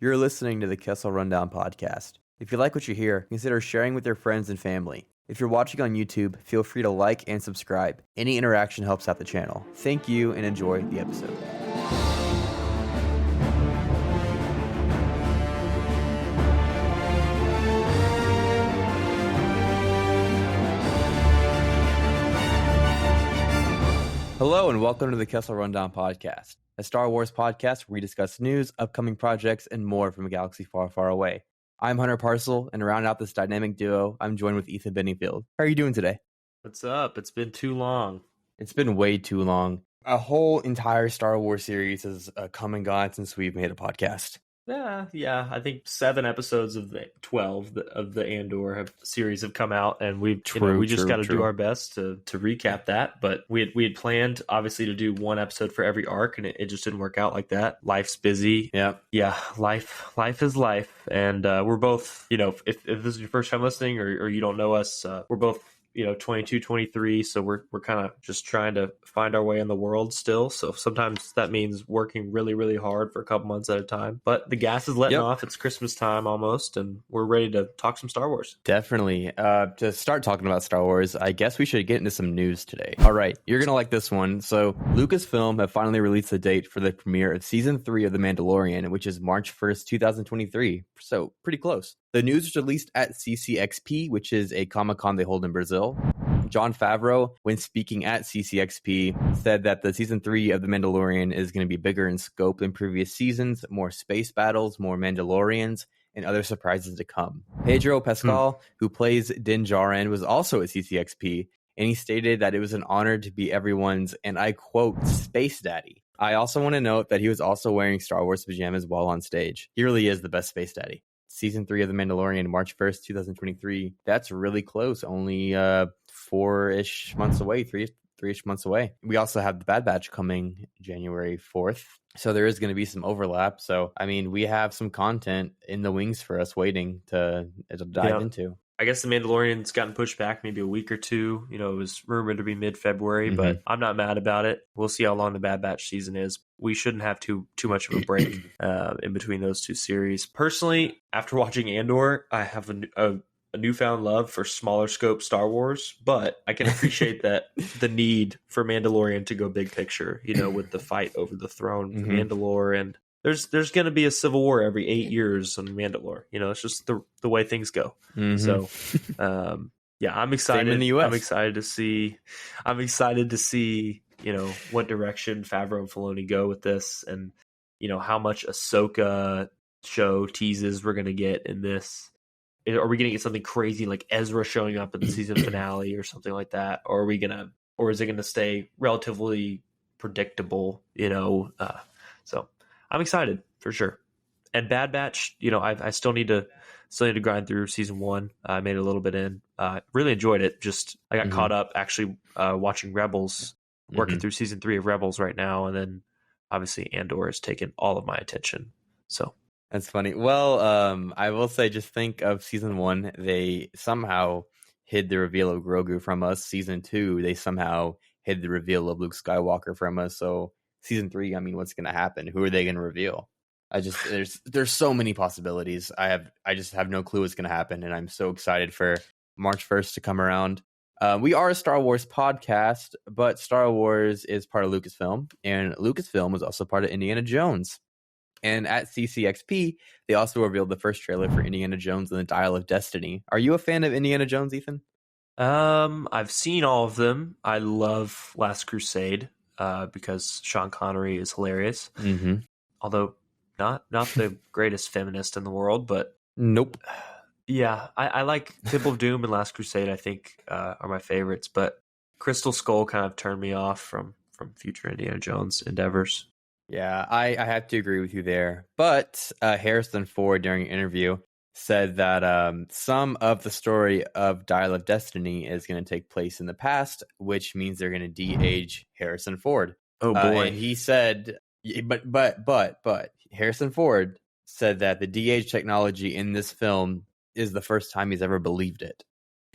You're listening to the Kessel Rundown podcast. If you like what you hear, consider sharing with your friends and family. If you're watching on YouTube, feel free to like and subscribe. Any interaction helps out the channel. Thank you and enjoy the episode. Hello and welcome to the Kessel Rundown podcast, a Star Wars podcast where we discuss news, upcoming projects, and more from a galaxy far, far away. I'm Hunter Parcel, and to round out this dynamic duo, I'm joined with Ethan Benningfield. How are you doing today? What's up? It's been too long. It's been way too long. A whole entire Star Wars series has come and gone since we've made a podcast. Yeah. I think 7 episodes of the 12 of the Andor series have come out, and we just got to do our best to recap that. But we had planned, obviously, to do one episode for every arc, and it just didn't work out like that. Life's busy. Yeah. Life is life, and we're both, if this is your first time listening or you don't know us, we're both 22, 23. So we're kind of just trying to find our way in the world still. So sometimes that means working really, really hard for a couple months at a time. But the gas is letting off. It's Christmas time almost, and we're ready to talk some Star Wars. Definitely. To start talking about Star Wars, I guess we should get into some news today. All right, you're going to like this one. So Lucasfilm have finally released the date for the premiere of Season 3 of The Mandalorian, which is March 1st, 2023. So pretty close. The news was released at CCXP, which is a Comic-Con they hold in Brazil. Jon Favreau, when speaking at CCXP, said that the Season 3 of The Mandalorian is going to be bigger in scope than previous seasons, more space battles, more Mandalorians, and other surprises to come. Pedro Pascal, who plays Din Djarin, was also at CCXP, and he stated that it was an honor to be everyone's, and I quote, space daddy. I also want to note that he was also wearing Star Wars pajamas while on stage. He really is the best space daddy. Season 3 of The Mandalorian, March 1st, 2023. That's really close. Only 4-ish months away, three-ish months away. We also have the Bad Batch coming January 4th. So there is going to be some overlap. So, I mean, we have some content in the wings for us waiting to dive into. I guess The Mandalorian's gotten pushed back maybe a week or two. It was rumored to be mid-February, but I'm not mad about it. We'll see how long the Bad Batch season is. We shouldn't have too much of a break in between those two series. Personally, after watching Andor, I have a newfound love for smaller scope Star Wars, but I can appreciate that the need for Mandalorian to go big picture, with the fight over the throne for Mandalore, and there's going to be a civil war every 8 years on Mandalore. It's just the way things go. So, I'm excited. Same in the US. I'm excited to see, what direction Favreau and Filoni go with this, and how much Ahsoka show teases we're going to get in this. Are we going to get something crazy like Ezra showing up in the season finale or something like that, or is it going to stay relatively predictable? So. I'm excited for sure. And Bad Batch, I still need to grind through season 1. I made it a little bit in. Really enjoyed it. Just I got caught up actually watching Rebels, working through season 3 of Rebels right now, and then obviously Andor has taken all of my attention. So that's funny. Well, I will say, just think of season 1. They somehow hid the reveal of Grogu from us. Season 2, they somehow hid the reveal of Luke Skywalker from us. So season 3, I mean, what's going to happen? Who are they going to reveal? There's so many possibilities. I just have no clue what's going to happen, and I'm so excited for March 1st to come around. We are a Star Wars podcast, but Star Wars is part of Lucasfilm, and Lucasfilm was also part of Indiana Jones. And at CCXP, they also revealed the first trailer for Indiana Jones and the Dial of Destiny. Are you a fan of Indiana Jones, Ethan? I've seen all of them. I love Last Crusade. Because Sean Connery is hilarious. Although not the greatest feminist in the world, but nope. Yeah, I like Temple of Doom and Last Crusade, I think, are my favorites, but Crystal Skull kind of turned me off from future Indiana Jones endeavors. Yeah, I have to agree with you there. But Harrison Ford, during an interview, said that some of the story of Dial of Destiny is going to take place in the past, which means they're going to de-age Harrison Ford. Oh boy! And he said, but Harrison Ford said that the de-age technology in this film is the first time he's ever believed it.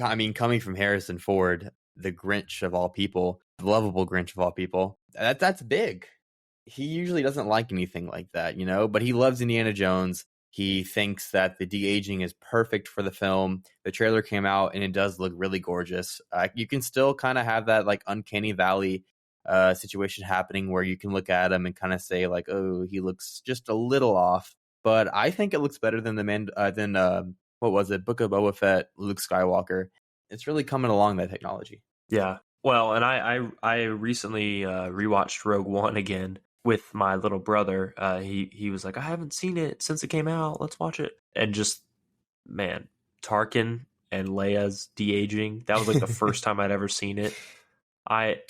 I mean, coming from Harrison Ford, the Grinch of all people, the lovable Grinch of all people, that's big. He usually doesn't like anything like that, but he loves Indiana Jones. He thinks that the de-aging is perfect for the film. The trailer came out and it does look really gorgeous. You can still kind of have that like uncanny valley situation happening where you can look at him and kind of say like, oh, he looks just a little off. But I think it looks better than what was it, Book of Boba Fett, Luke Skywalker. It's really coming along, that technology. Yeah. Well, and I recently rewatched Rogue One again with my little brother. He was like, I haven't seen it since it came out. Let's watch it. And just, man, Tarkin and Leia's de-aging. That was like the first time I'd ever seen it. I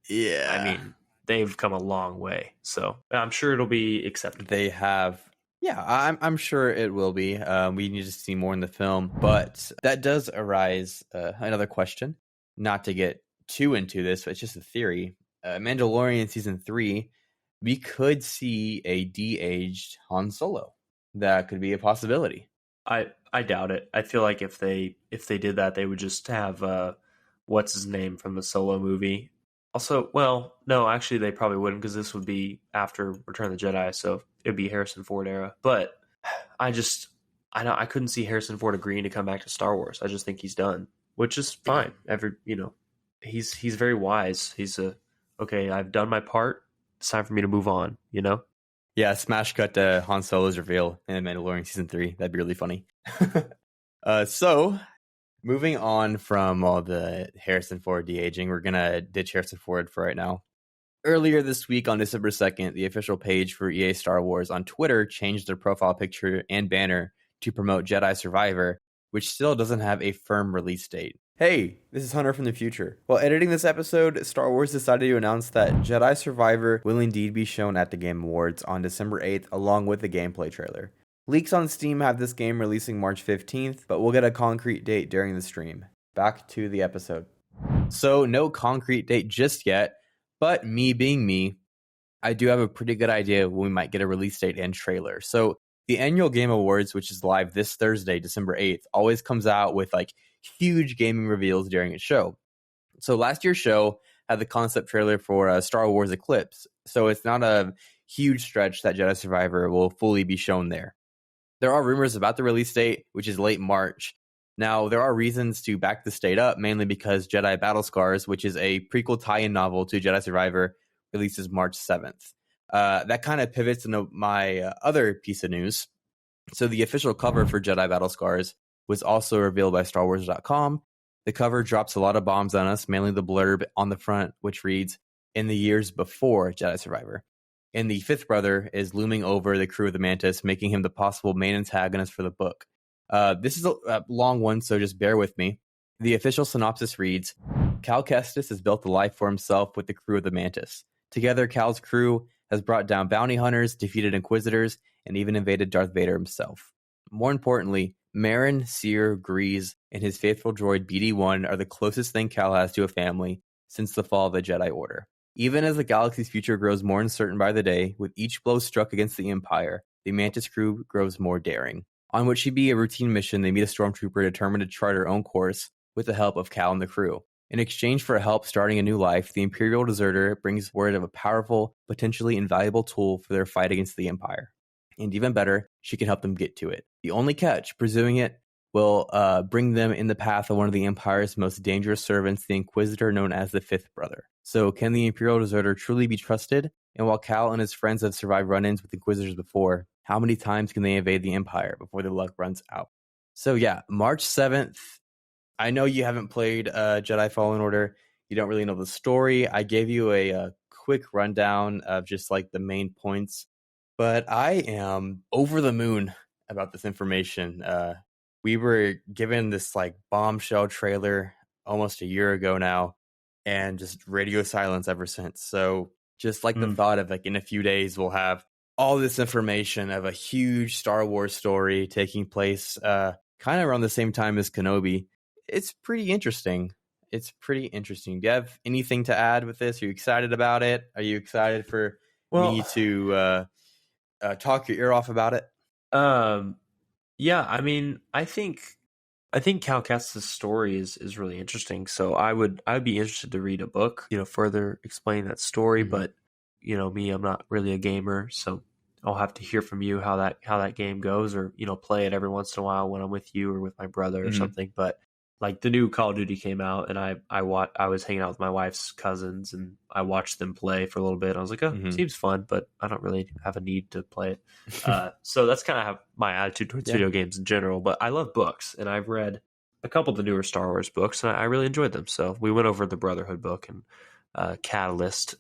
mean, they've come a long way. So I'm sure it'll be acceptable. They have. Yeah, I'm sure it will be. We need to see more in the film. But that does arise another question. Not to get too into this, but it's just a theory. Mandalorian Season 3, we could see a de-aged Han Solo. That could be a possibility. I doubt it. I feel like if they did that, they would just have what's his name from the Solo movie. Also, well, no, actually they probably wouldn't, because this would be after Return of the Jedi, so it'd be Harrison Ford era. But I couldn't see Harrison Ford agreeing to come back to Star Wars. I just think he's done, which is fine. He's very wise. Okay, I've done my part. It's time for me to move on, Yeah, smash cut to Han Solo's reveal in Mandalorian Season 3. That'd be really funny. So, moving on from all the Harrison Ford de-aging, we're going to ditch Harrison Ford for right now. Earlier this week on December 2nd, the official page for EA Star Wars on Twitter changed their profile picture and banner to promote Jedi Survivor, which still doesn't have a firm release date. Hey, this is Hunter from the future. While editing this episode, Star Wars decided to announce that Jedi Survivor will indeed be shown at the Game Awards on December 8th, along with the gameplay trailer. Leaks on Steam have this game releasing March 15th, but we'll get a concrete date during the stream. Back to the episode. So, no concrete date just yet, but me being me, I do have a pretty good idea when we might get a release date and trailer. So, the annual Game Awards, which is live this Thursday, December 8th, always comes out with like huge gaming reveals during its show. So last year's show had the concept trailer for Star Wars Eclipse, so it's not a huge stretch that Jedi Survivor will fully be shown there. There are rumors about the release date, which is late March. Now, there are reasons to back this date up, mainly because Jedi Battle Scars, which is a prequel tie-in novel to Jedi Survivor, releases March 7th. That kind of pivots into my other piece of news. So the official cover for Jedi Battle Scars was also revealed by StarWars.com. The cover drops a lot of bombs on us, mainly the blurb on the front, which reads, "In the years before Jedi Survivor." And the fifth brother is looming over the crew of the Mantis, making him the possible main antagonist for the book. This is a long one, so just bear with me. The official synopsis reads, Cal Kestis has built a life for himself with the crew of the Mantis. Together, Cal's crew has brought down bounty hunters, defeated Inquisitors, and even invaded Darth Vader himself. More importantly, Marin, Seer, Grease, and his faithful droid BD-1 are the closest thing Cal has to a family since the fall of the Jedi Order. Even as the galaxy's future grows more uncertain by the day, with each blow struck against the Empire, the Mantis crew grows more daring. On what should be a routine mission, they meet a stormtrooper determined to chart her own course with the help of Cal and the crew. In exchange for help starting a new life, the Imperial deserter brings word of a powerful, potentially invaluable tool for their fight against the Empire. And even better, she can help them get to it. The only catch, pursuing it, will bring them in the path of one of the Empire's most dangerous servants, the Inquisitor known as the Fifth Brother. So can the Imperial deserter truly be trusted? And while Cal and his friends have survived run-ins with Inquisitors before, how many times can they invade the Empire before their luck runs out? So yeah, March 7th. I know you haven't played Jedi Fallen Order. You don't really know the story. I gave you a quick rundown of just like the main points. But I am over the moon about this information. We were given this like bombshell trailer almost a year ago now, and just radio silence ever since. So just like the thought of like in a few days we'll have all this information of a huge Star Wars story taking place kind of around the same time as Kenobi. It's pretty interesting. Do you have anything to add with this? Are you excited about it? Are you excited for me to talk your ear off about it? Yeah, I mean, I think Cal Kestis' story is really interesting. So I'd be interested to read a book, further explain that story. Mm-hmm. But me, I'm not really a gamer, so I'll have to hear from you how that game goes, or play it every once in a while when I'm with you or with my brother or something. But like the new Call of Duty came out, and I was hanging out with my wife's cousins, and I watched them play for a little bit. I was like, oh, seems fun, but I don't really have a need to play it. So that's kind of how my attitude towards video games in general. But I love books, and I've read a couple of the newer Star Wars books, and I really enjoyed them. So we went over the Brotherhood book and Catalyst.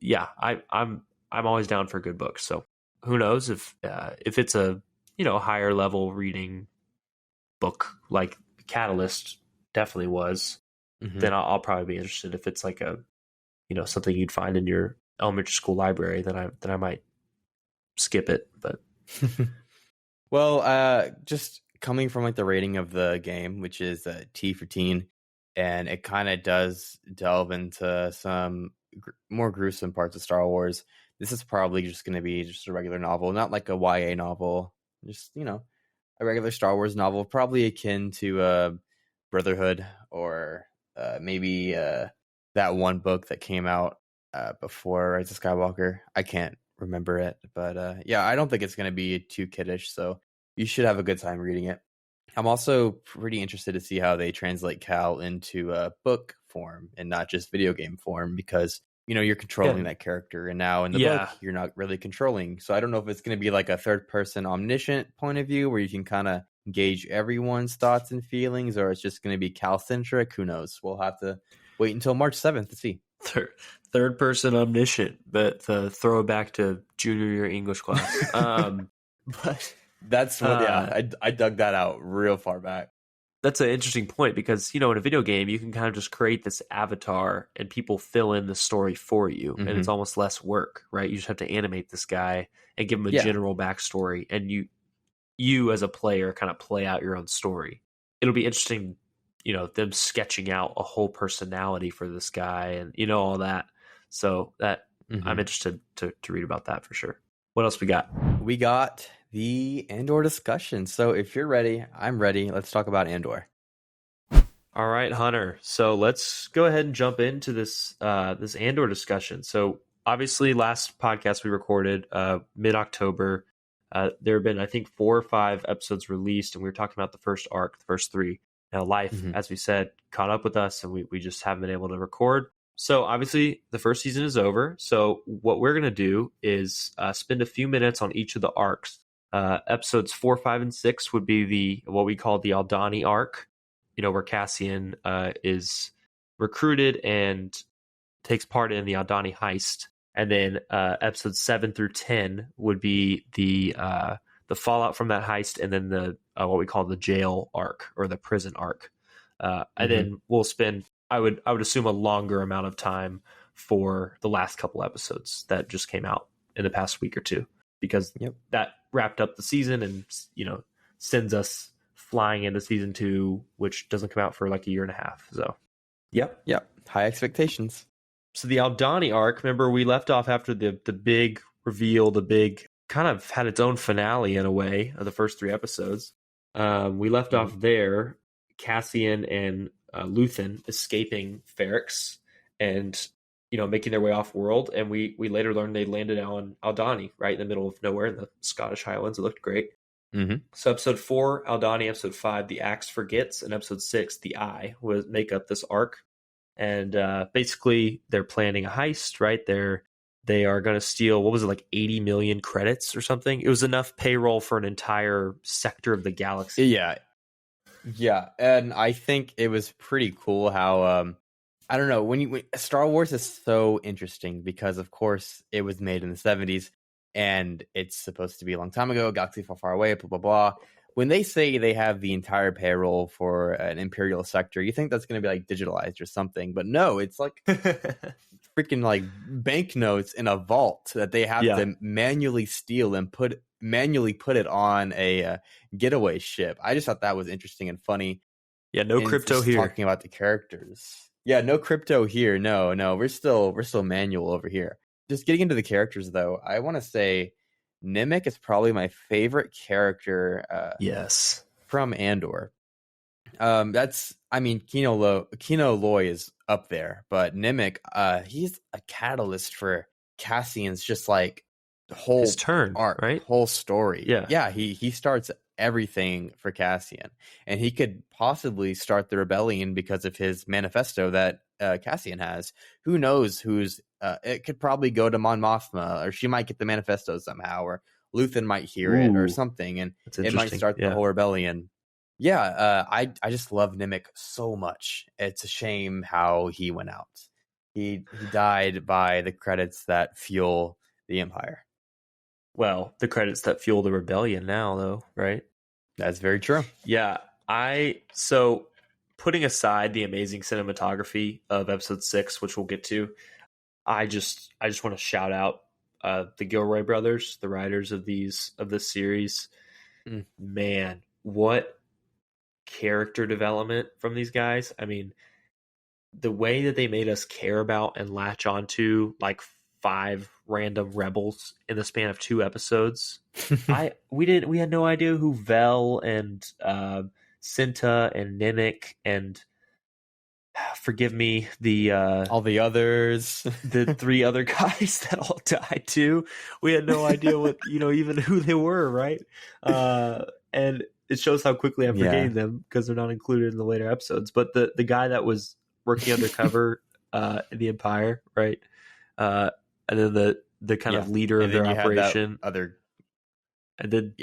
Yeah, I'm always down for good books. So who knows if it's a higher level reading book like Catalyst definitely was, then I'll probably be interested. If it's like a something you'd find in your elementary school library, then I might skip it. But well, just coming from like the rating of the game, which is T for teen, and it kind of does delve into some more gruesome parts of Star Wars. This is probably just going to be just a regular novel, not like a YA novel, just a regular Star Wars novel, probably akin to Brotherhood, or maybe that one book that came out before Rise of Skywalker. I can't remember it, but yeah, I don't think it's going to be too kiddish, so you should have a good time reading it. I'm also pretty interested to see how they translate Cal into book form and not just video game form, because you're controlling that character, and now in the book you're not really controlling. So I don't know if it's going to be like a third person omniscient point of view where you can kind of gauge everyone's thoughts and feelings, or it's just going to be Cal centric. Who knows? We'll have to wait until March 7th to see. Third person omniscient, but throw it back to junior year English class. But that's what I dug that out real far back. That's an interesting point, because in a video game you can kind of just create this avatar and people fill in the story for you, and it's almost less work, right? You just have to animate this guy and give him a general backstory, and you as a player kind of play out your own story. It'll be interesting, them sketching out a whole personality for this guy and all that. So that I'm interested to read about that for sure. What else we got? We got the Andor discussion. So if you're ready, I'm ready. Let's talk about Andor. All right, Hunter. So let's go ahead and jump into this Andor discussion. So obviously last podcast we recorded mid-October. There have been, I think, 4 or 5 episodes released, and we were talking about the first arc, the first 3. Now life, as we said, caught up with us, and we just haven't been able to record. So obviously the first season is over. So what we're going to do is spend a few minutes on each of the arcs. Episodes 4, 5, and 6 would be what we call the Aldhani arc, where Cassian is recruited and takes part in the Aldhani heist. And then episodes 7 through 10 would be the fallout from that heist, and then the what we call the jail arc, or the prison arc. And then we'll spend, I would assume, a longer amount of time for the last couple episodes that just came out in the past week or two, because that wrapped up the season and sends us flying into season 2, which doesn't come out for like a year and a half. So yep, high expectations. So the Aldhani arc, remember we left off after the big reveal, the big kind of had its own finale in a way of the first 3 episodes. We left off there, Cassian and Luthen escaping Ferrix and making their way off world, and we later learned they landed on Aldhani, right in the middle of nowhere in the Scottish Highlands. It looked great. So episode 4, Aldhani, episode 5, The Axe Forgets, and episode 6, The Eye, would make up this arc. And basically they're planning a heist, right? They are going to steal, what was it, like 80 million credits or something? It was enough payroll for an entire sector of the galaxy. Yeah, and I think it was pretty cool how I don't know, when Star Wars is so interesting because of course it was made in the 70s and it's supposed to be a long time ago, galaxy far, far away, blah blah blah. When they say they have the entire payroll for an imperial sector, you think that's going to be like digitalized or something, but no, it's like freaking like banknotes in a vault that they have to manually steal and manually put it on a getaway ship. I just thought that was interesting and funny. Yeah, no crypto here. Talking about the characters. Yeah, no crypto here. No, we're still manual over here. Just getting into the characters though, I want to say Nemik is probably my favorite character. Yes, from Andor. Kino Loy is up there, but Nemik, he's a catalyst for Cassian's just like whole his turn, arc, right? whole story. Yeah. Yeah, he starts everything for Cassian, and he could possibly start the rebellion because of his manifesto that Cassian has. Who knows who's? It could probably go to Mon Mothma, or she might get the manifesto somehow, or Luthen might hear it or Ooh, something, and that's it might interesting. start the Yeah. whole rebellion. Yeah, I just love Nimic so much. It's a shame how he went out. He died by the credits that fuel the Empire. Well, the credits that fuel the rebellion now, though, right? That's very true. Yeah. So putting aside the amazing cinematography of episode 6, which we'll get to, I just want to shout out the Gilroy brothers, the writers of this series. Mm. Man, what character development from these guys. I mean, the way that they made us care about and latch onto like 5 random rebels in the span of 2 episodes. We had no idea who Vel and Cinta and Nimic and forgive me, all the others, the 3 other guys that all died too. We had no idea what, even who they were, right? And it shows how quickly I'm forgetting them because they're not included in the later episodes. But the guy that was working undercover in the Empire, right? And then the kind of leader of their operation. And then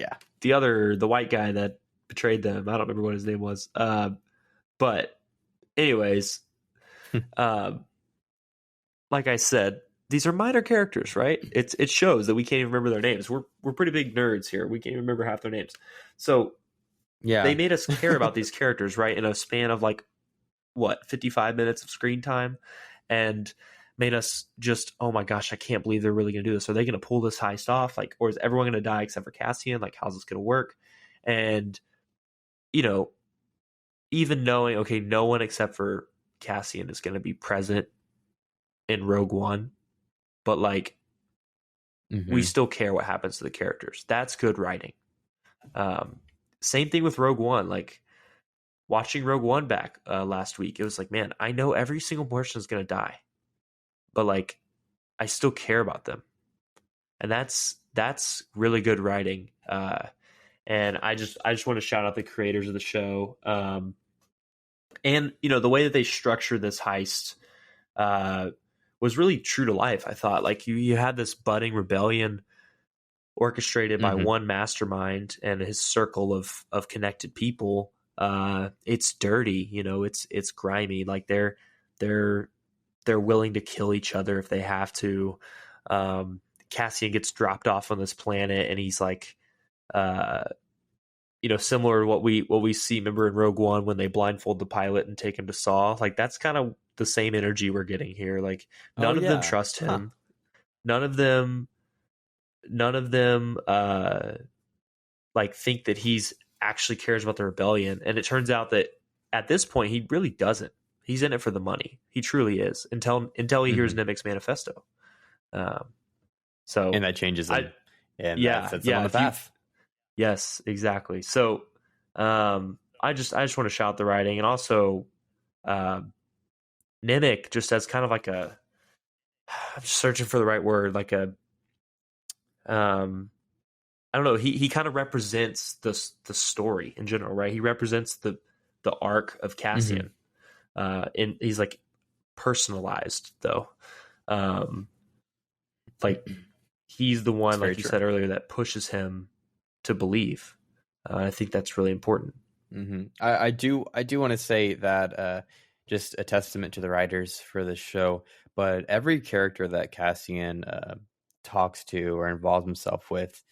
the white guy that betrayed them. I don't remember what his name was. But anyways, like I said, these are minor characters, right? It shows that we can't even remember their names. We're pretty big nerds here. We can't even remember half their names. So they made us care about these characters, right? In a span of 55 minutes of screen time, and made us just, oh my gosh, I can't believe they're really going to do this. Are they going to pull this heist off? Or is everyone going to die except for Cassian? How's this going to work? And, even knowing, okay, no one except for Cassian is going to be present in Rogue One, but we still care what happens to the characters. That's good writing. Same thing with Rogue One. Watching Rogue One back last week, it was man, I know every single person is going to die, but I still care about them, and that's really good writing. And I just want to shout out the creators of the show, and the way that they structured this heist was really true to life. I thought you had this budding rebellion orchestrated by one mastermind and his circle of connected people. It's dirty, it's grimy. They're willing to kill each other if they have to. Cassian gets dropped off on this planet, and he's similar to what we see. Remember in Rogue One when they blindfold the pilot and take him to Saw? That's kind of the same energy we're getting here. None of them trust him. None of them think that he's actually cares about the rebellion. And it turns out that at this point he really doesn't. He's in it for the money. He truly is until he hears Nimic's manifesto. And that changes him. That sets him on the path. Yes, exactly. So I just want to shout the writing, and also Nimic just as kind of I'm just searching for the right word, I don't know. He kind of represents the story in general, right? He represents the arc of Cassian. And he's personalized though. He's the one, like you said earlier, that pushes him to believe. I think that's really important. I do want to say that just a testament to the writers for this show, but every character that Cassian talks to or involves himself with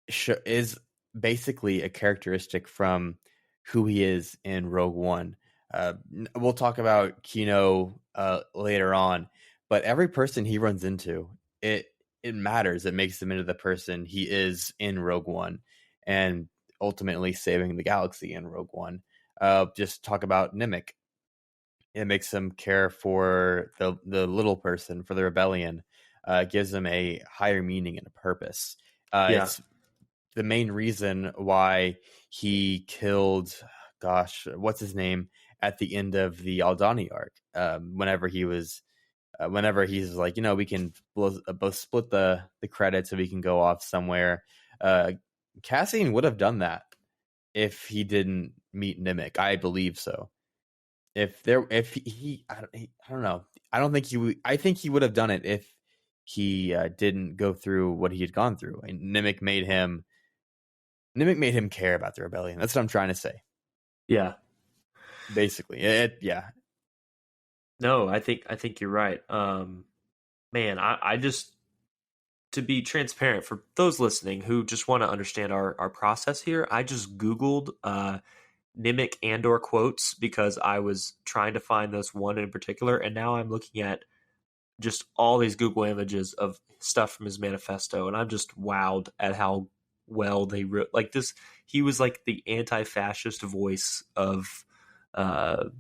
is basically a characteristic from who he is in Rogue One. We'll talk about Kino later on, but every person he runs into, it matters. It makes him into the person he is in Rogue One, and ultimately saving the galaxy in Rogue One. Just talk about Nimic. It makes him care for the little person, for the rebellion. Gives him a higher meaning and a purpose. It's the main reason why he killed, what's his name, at the end of the Aldani arc. Whenever he was whenever he's like, we can both split the credits so we can go off somewhere. Cassian would have done that if he didn't meet Nimic. I believe so. I don't know. I don't think he would. I think he would have done it if he didn't go through what he had gone through. And Nimic made him care about the rebellion. That's what I'm trying to say. Yeah. Basically, yeah. No, I think you're right. Man, I just, to be transparent for those listening who just want to understand our process here, I just Googled Nimic Andor quotes because I was trying to find this one in particular, and now I'm looking at just all these Google images of stuff from his manifesto, and I'm just wowed at how well they wrote. Like this, he was like the anti-fascist voice of, of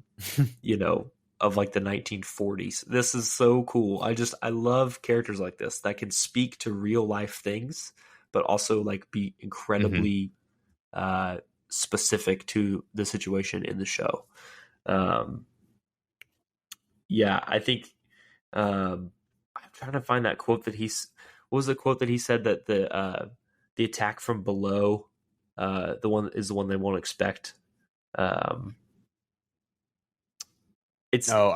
like the 1940s. This is so cool. I love characters like this that can speak to real life things, but also like be incredibly specific to the situation in the show. I think I'm trying to find that quote that what was the quote that he said that the attack from below, the one they won't expect. I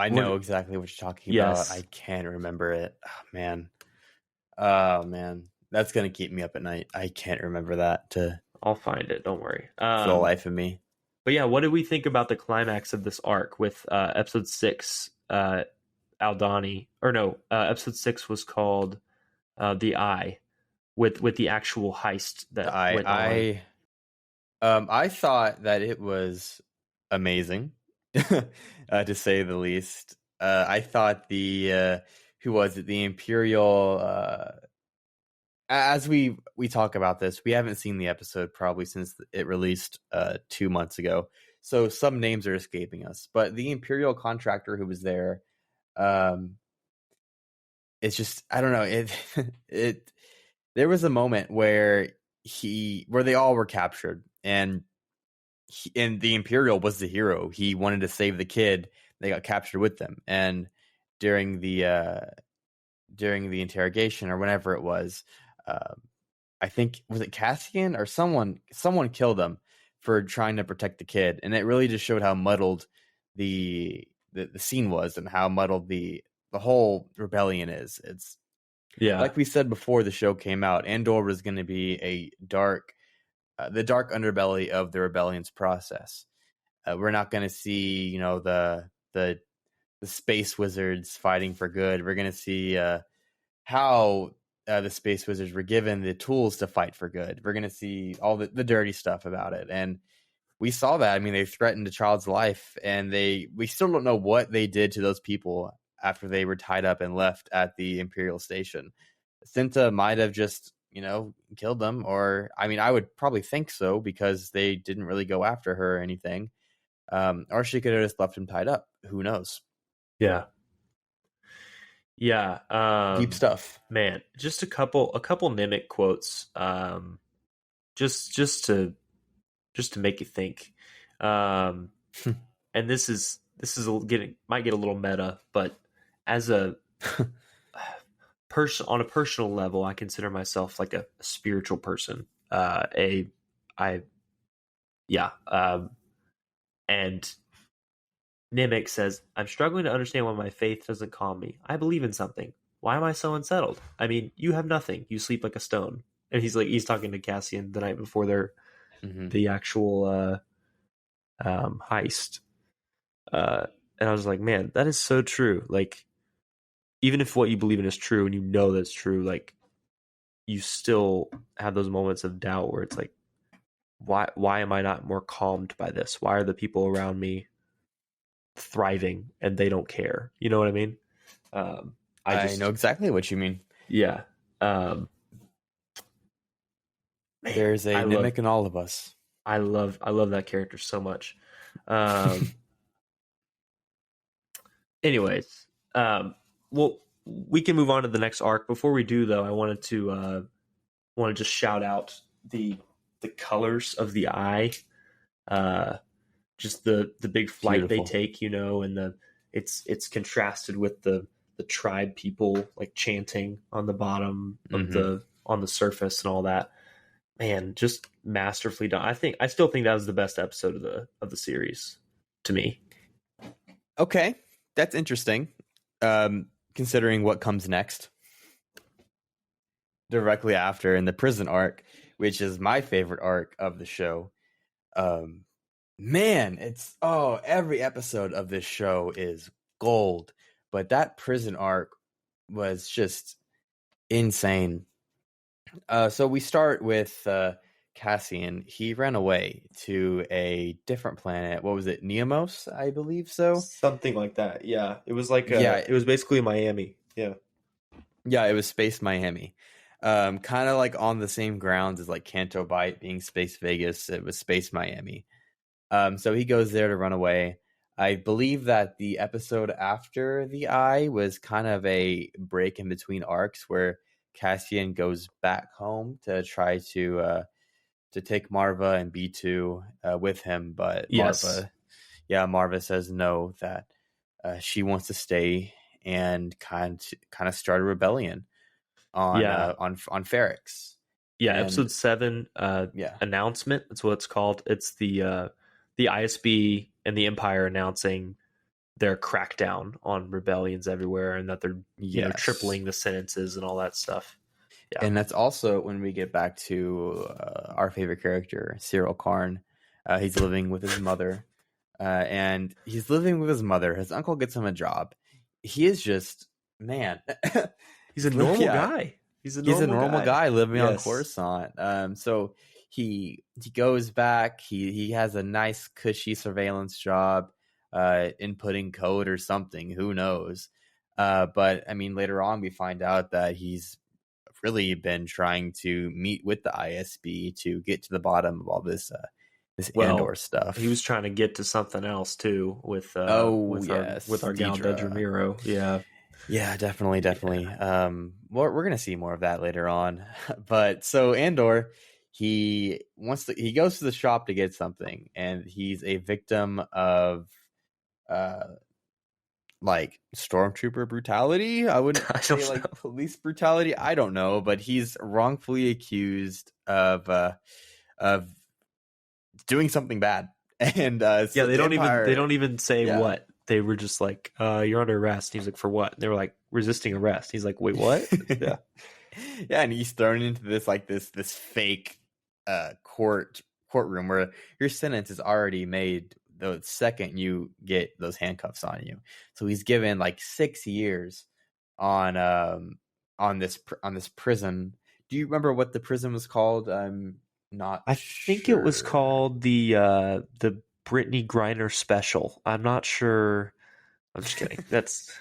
know exactly what you're talking about. I can't remember it. Oh man, that's gonna keep me up at night. I can't remember that. I'll find it. Don't worry. For the life of me. But yeah, what did we think about the climax of this arc with episode 6? Aldani, or no, episode 6 was called The Eye, with the actual heist that went on. I thought that it was amazing, to say the least. I thought the who was it? The Imperial. As we talk about this, we haven't seen the episode probably since it released 2 months ago, so some names are escaping us. But the Imperial contractor who was there, it's just, I don't know. It there was a moment where they all were captured, and the Imperial was the hero. He wanted to save the kid. They got captured with them, and during the interrogation or whenever it was, I think, was it Cassian or someone killed him for trying to protect the kid, and it really just showed how muddled the scene was and how muddled the whole rebellion is. It's like we said before the show came out, Andor was going to be the dark underbelly of the rebellion's process. We're not going to see the space wizards fighting for good. We're going to see how the space wizards were given the tools to fight for good. We're going to see all the dirty stuff about it. And we saw that. I mean, they threatened a child's life, and we still don't know what they did to those people after they were tied up and left at the Imperial station. Cinta might have just, killed them, or, I mean, I would probably think so because they didn't really go after her or anything. Or she could have just left him tied up. Who knows? Yeah. Yeah. Deep stuff, man. Just a couple Nimic quotes. Just to make you think. And this is might get a little meta, but as a on a personal level, I consider myself like a spiritual person. And Nimic says, "I'm struggling to understand why my faith doesn't calm me. I believe in something. Why am I so unsettled? I mean, you have nothing. You sleep like a stone." And he's talking to Cassian the night before the actual heist. And I was like, man, that is so true. Like, even if what you believe in is true and you know that's true, like, you still have those moments of doubt where it's like, why am I not more calmed by this? Why are the people around me thriving and they don't care? You know what I mean? I know exactly what you mean. Yeah. There's a Nimic in all of us. I love that character so much. Anyways, well, we can move on to the next arc. Before we do, though, I wanted to just shout out the colors of the eye. Just the big flight Beautiful. They take, and it's contrasted with the the tribe people like chanting on the bottom of Mm-hmm. the on the surface and all that. Man, just masterfully done. I still think that was the best episode of the series to me. Okay, that's interesting. Considering what comes next, directly after in the prison arc, which is my favorite arc of the show. Man, every episode of this show is gold, but that prison arc was just insane. So we start with Cassian. He ran away to a different planet. What was it? Neamos, I believe so. Something like that. Yeah. It was like Yeah. it was basically Miami. Yeah. Yeah, it was Space Miami. Kind of like on the same grounds as like Canto Bight being Space Vegas. It was Space Miami. So he goes there to run away. I believe that the episode after the Eye was kind of a break in between arcs where Cassian goes back home to try to take Marva and B2 with him, but Yes. Marva says no, that she wants to stay and kind of start a rebellion on Ferrix. Yeah, And, episode 7 announcement, that's what it's called. It's the ISB and the Empire announcing their crackdown on rebellions everywhere and that they're tripling the sentences and all that stuff. Yeah. And that's also when we get back to our favorite character, Cyril Karn. He's living with his mother. And he's living with his mother. His uncle gets him a job. He is just, man. He's a normal guy. He's a normal guy living on Coruscant. So he goes back. He has a nice, cushy surveillance job, inputting code or something. Who knows? But I mean, later on, we find out that he's really been trying to meet with the ISB to get to the bottom of all this Andor stuff. He was trying to get to something else too with our gal Dedramiro. Yeah, definitely. We're gonna see more of that later on. But so Andor, he goes to the shop to get something, and he's a victim of like stormtrooper brutality. I wouldn't say like police brutality. I don't know, but he's wrongfully accused of doing something bad. And they don't even say what. They were just like, you're under arrest. He's like, for what? And they were like, resisting arrest. He's like, wait, what? Yeah, and he's thrown into this fake courtroom where your sentence is already made the second you get those handcuffs on you. So he's given like 6 years on this prison. Do you remember what the prison was called? I think it was called the Brittany Griner special. I'm not sure. I'm just kidding. That's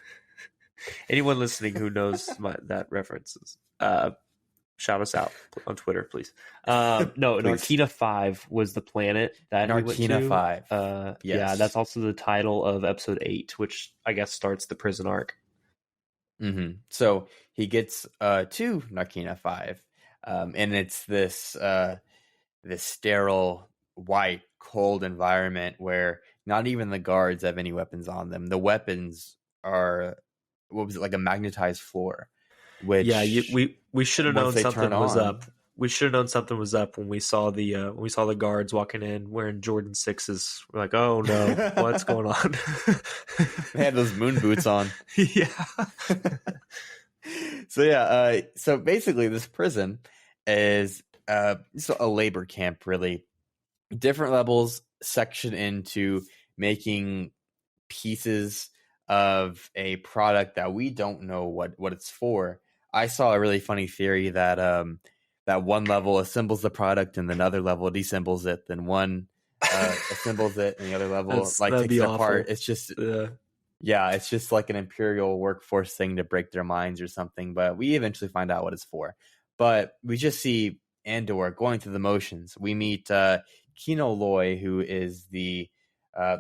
anyone listening who knows that references. Shout us out on Twitter, please. No, please. Narkina 5 was the planet that Narkina 5. Yes. Yeah, that's also the title of episode 8, which I guess starts the prison arc. Mm-hmm. So he gets to Narkina 5, and it's this sterile, white, cold environment where not even the guards have any weapons on them. The weapons are, what was it, like a magnetized floor? Which we should have known something was up. We should have known something was up when we saw the guards walking in wearing Jordan 6s. We're like, oh no, what's going on? They had those moon boots on. Yeah. So basically, this prison is a labor camp, really. Different levels section into making pieces of a product that we don't know what it's for. I saw a really funny theory that that one level assembles the product and another level disassembles it, then one assembles it and the other level takes it apart. It's just it's just like an Imperial workforce thing to break their minds or something. But we eventually find out what it's for. But we just see Andor going through the motions. We meet Kino Loy, who is the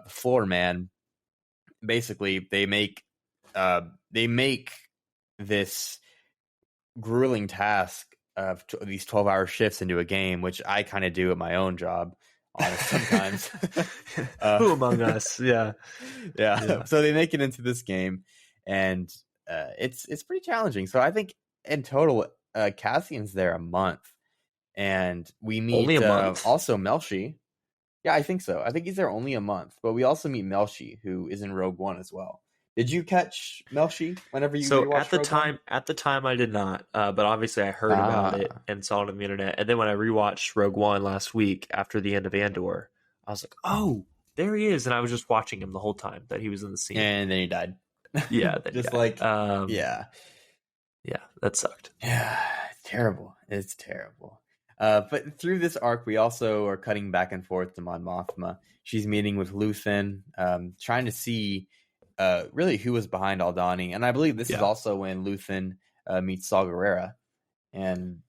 floor man. Basically, they make this grueling task of these 12-hour shifts into a game, which I kind of do at my own job, honestly, sometimes. Who among us? Yeah. So they make it into this game, and it's pretty challenging. So I think in total, Cassian's there a month, and we meet Only a month? also Melshi. Yeah, I think so. I think he's there only a month, but we also meet Melshi, who is in Rogue One as well. Did you catch Melshi whenever you So rewatched Rogue One? at the time I did not, but obviously I heard about it and saw it on the internet. And then when I rewatched Rogue One last week after the end of Andor, I was like, oh, there he is. And I was just watching him the whole time that he was in the scene. And then he died. Yeah, then just he died. like yeah, that sucked. yeah, it's terrible. It's terrible. But through this arc, we also are cutting back and forth to Mon Mothma. She's meeting with Luthen, trying to see really who was behind Aldhani. And I believe this is also when Luthen meets Saw Gerrera, and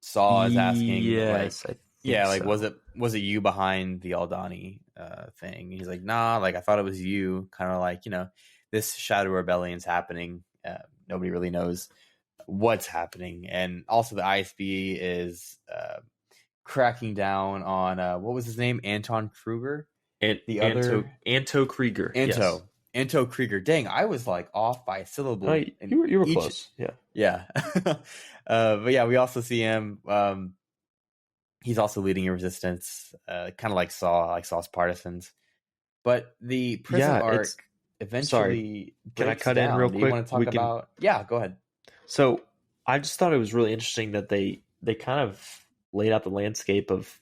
Saw is asking, yes, was it you behind the Aldhani thing? And he's like, nah, like I thought it was you. Kind of like, this Shadow Rebellion's happening. Nobody really knows what's happening, and also the ISB is cracking down on what was his name, Anton Kruger, and the Anto Krieger, Anto Krieger. Dang, I was like off by a syllable. Oh, you were close. Yeah. But yeah, we also see him. He's also leading a resistance, kind of like Saw's partisans. But the prison arc eventually. Can I cut in real quick? Do you want to talk about? Yeah, go ahead. So I just thought it was really interesting that they kind of laid out the landscape of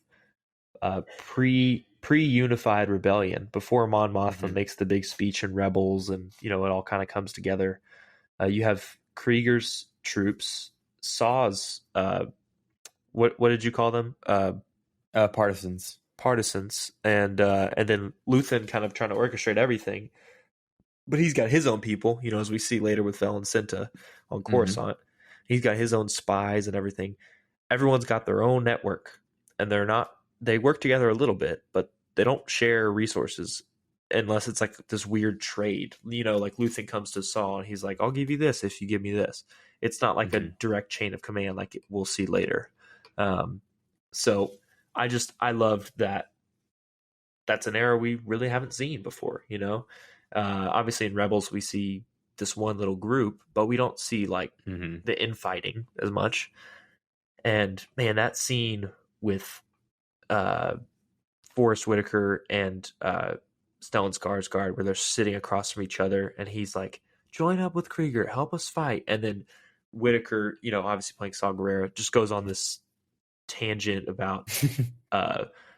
pre-unified rebellion before Mon Mothma makes the big speech in Rebels, and it all kind of comes together. You have Krieger's troops, Saw's what did you call them? Partisans, and then Luthen kind of trying to orchestrate everything. But he's got his own people, as we see later with Vel and Cinta on Coruscant. He's got his own spies and everything. Everyone's got their own network, and they work together a little bit, but they don't share resources unless it's like this weird trade. Like Luthen comes to Saw and he's like, I'll give you this if you give me this. It's not like a direct chain of command like we'll see later. So I loved that. That's an era we really haven't seen before, Obviously in Rebels we see this one little group, but we don't see like the infighting as much. And man, that scene with Forrest Whitaker and Stellan Skarsgård, where they're sitting across from each other, and he's like, "Join up with Krieger, help us fight." And then Whitaker, obviously playing Saw Gerrera, just goes on this tangent about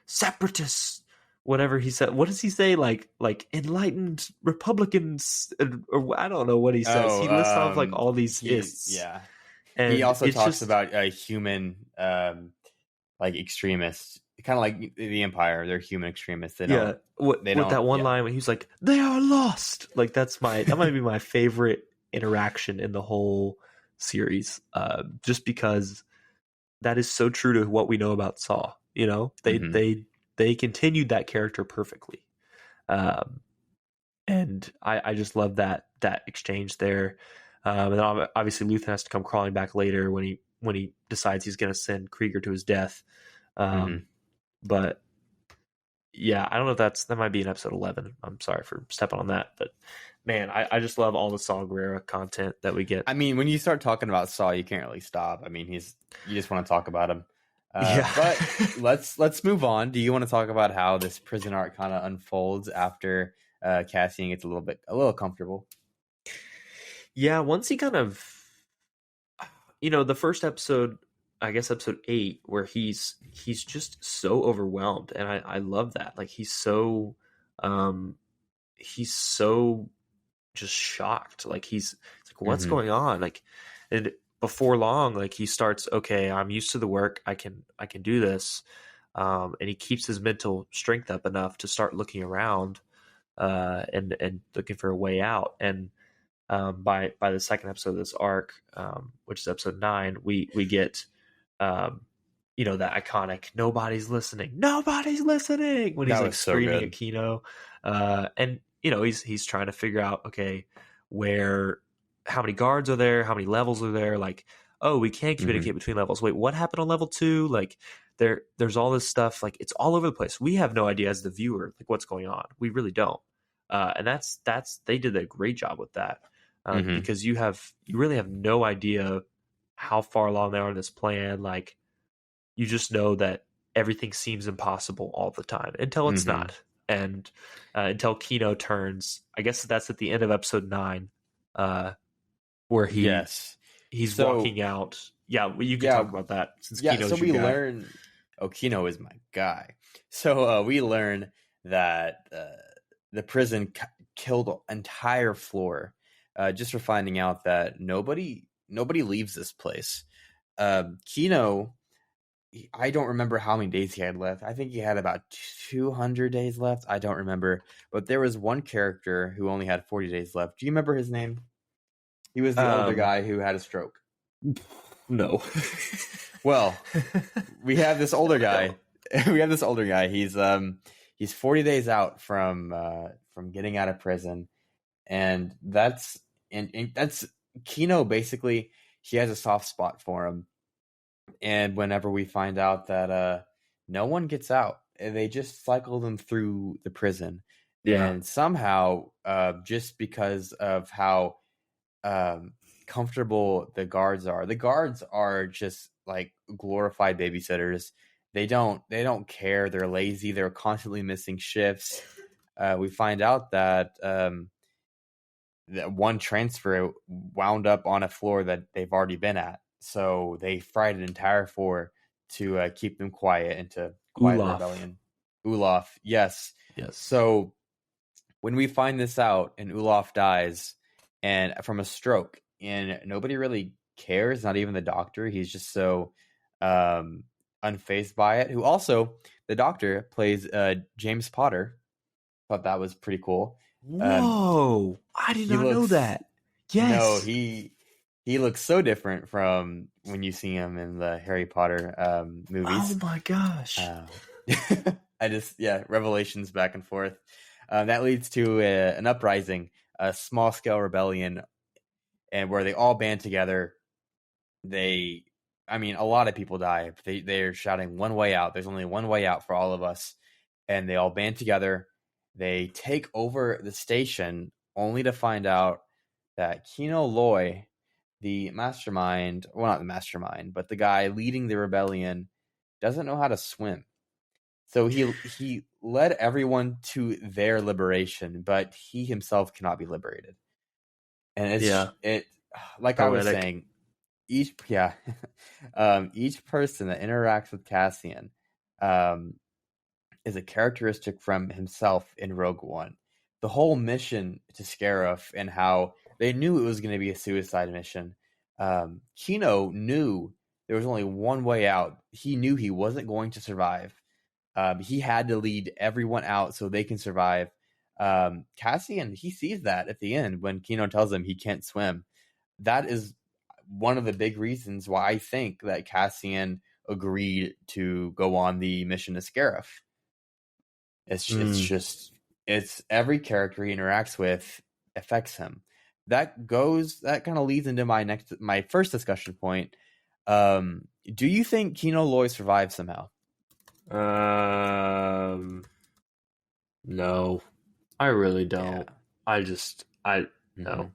separatists. Whatever he said, what does he say? Like enlightened Republicans, or I don't know what he says. He lists off like all these ists. Yeah, and he also talks about human like extremists, kind of like the Empire. They're human extremists. They don't. With that one line when he's like, "They are lost." Like that might be my favorite interaction in the whole series, just because that is so true to what we know about Saw. They continued that character perfectly. And I just love that exchange there. And then obviously Luthen has to come crawling back later when he decides he's going to send Krieger to his death. But yeah, I don't know if that might be in episode 11. I'm sorry for stepping on that, but man, I just love all the Saw Gerrera content that we get. I mean, when you start talking about Saw, you can't really stop. I mean, you just want to talk about him. But let's move on. Do you want to talk about how this prison arc kind of unfolds after Cassian gets a little comfortable? Yeah, once he kind of, the first episode, I guess episode 8, where he's just so overwhelmed, and I love that. Like he's so just shocked. Like he's like, what's going on? Like, and before long, like he starts, okay, I'm used to the work. I can do this. And he keeps his mental strength up enough to start looking around, and looking for a way out. And by the second episode of this arc, which is episode 9, we get that iconic "Nobody's listening" when he's like so screaming good at Kino, and he's trying to figure out, okay, how many guards are there, how many levels are there, like, oh, we can't communicate between levels. Wait, what happened on level 2? Like there's all this stuff, like it's all over the place. We have no idea as the viewer like what's going on. We really don't. And that's they did a great job with that. because you really have no idea how far along they are in this plan. Like, you just know that everything seems impossible all the time until it's not. And until Kino turns, I guess that's at the end of episode 9, where he's walking out. Yeah, well, you can talk about that since Kino's so your we guy. learn. Oh, Kino is my guy. So we learn that the prison killed an entire floor just for finding out that nobody leaves this place. Kino, I don't remember how many days he had left. I think he had about 200 days left. I don't remember. But there was one character who only had 40 days left. Do you remember his name? He was the older guy who had a stroke. No. Well, we have this older guy. He's 40 days out from getting out of prison, and that's Kino. Basically, he has a soft spot for him. And whenever we find out that no one gets out, they just cycle them through the prison. Yeah. And somehow, just because of how comfortable the guards are just like glorified babysitters. They don't care. They're lazy. They're constantly missing shifts. We find out that that one transfer wound up on a floor that they've already been at. So they fried an entire floor to keep them quiet and to quiet the rebellion. Olaf, yes. So when we find this out and Olaf dies and from a stroke, and nobody really cares, not even the doctor. He's just so unfazed by it. Who also, the doctor plays James Potter. Thought that was pretty cool. Whoa! I did not know that. Yes. No, he looks so different from when you see him in the Harry Potter movies. Oh my gosh! Revelations back and forth. That leads to an uprising, a small scale rebellion. And where they all band together, a lot of people die. They're shouting one way out. There's only one way out for all of us. And they all band together. They take over the station only to find out that Kino Loy, the mastermind, well, not the mastermind, but the guy leading the rebellion, doesn't know how to swim. So he led everyone to their liberation, but he himself cannot be liberated. And like poetic. I was saying, each person that interacts with Cassian is a characteristic from himself in Rogue One. The whole mission to Scarif and how they knew it was going to be a suicide mission. Kino knew there was only one way out. He knew he wasn't going to survive. He had to lead everyone out so they can survive. Cassian, he sees that at the end when Kino tells him he can't swim. That is one of the big reasons why I think that Cassian agreed to go on the mission to Scarif. It's every character he interacts with affects him. That kind of leads into my first discussion point. Do you think Kino Loy survived somehow? No. I really don't. Yeah. No.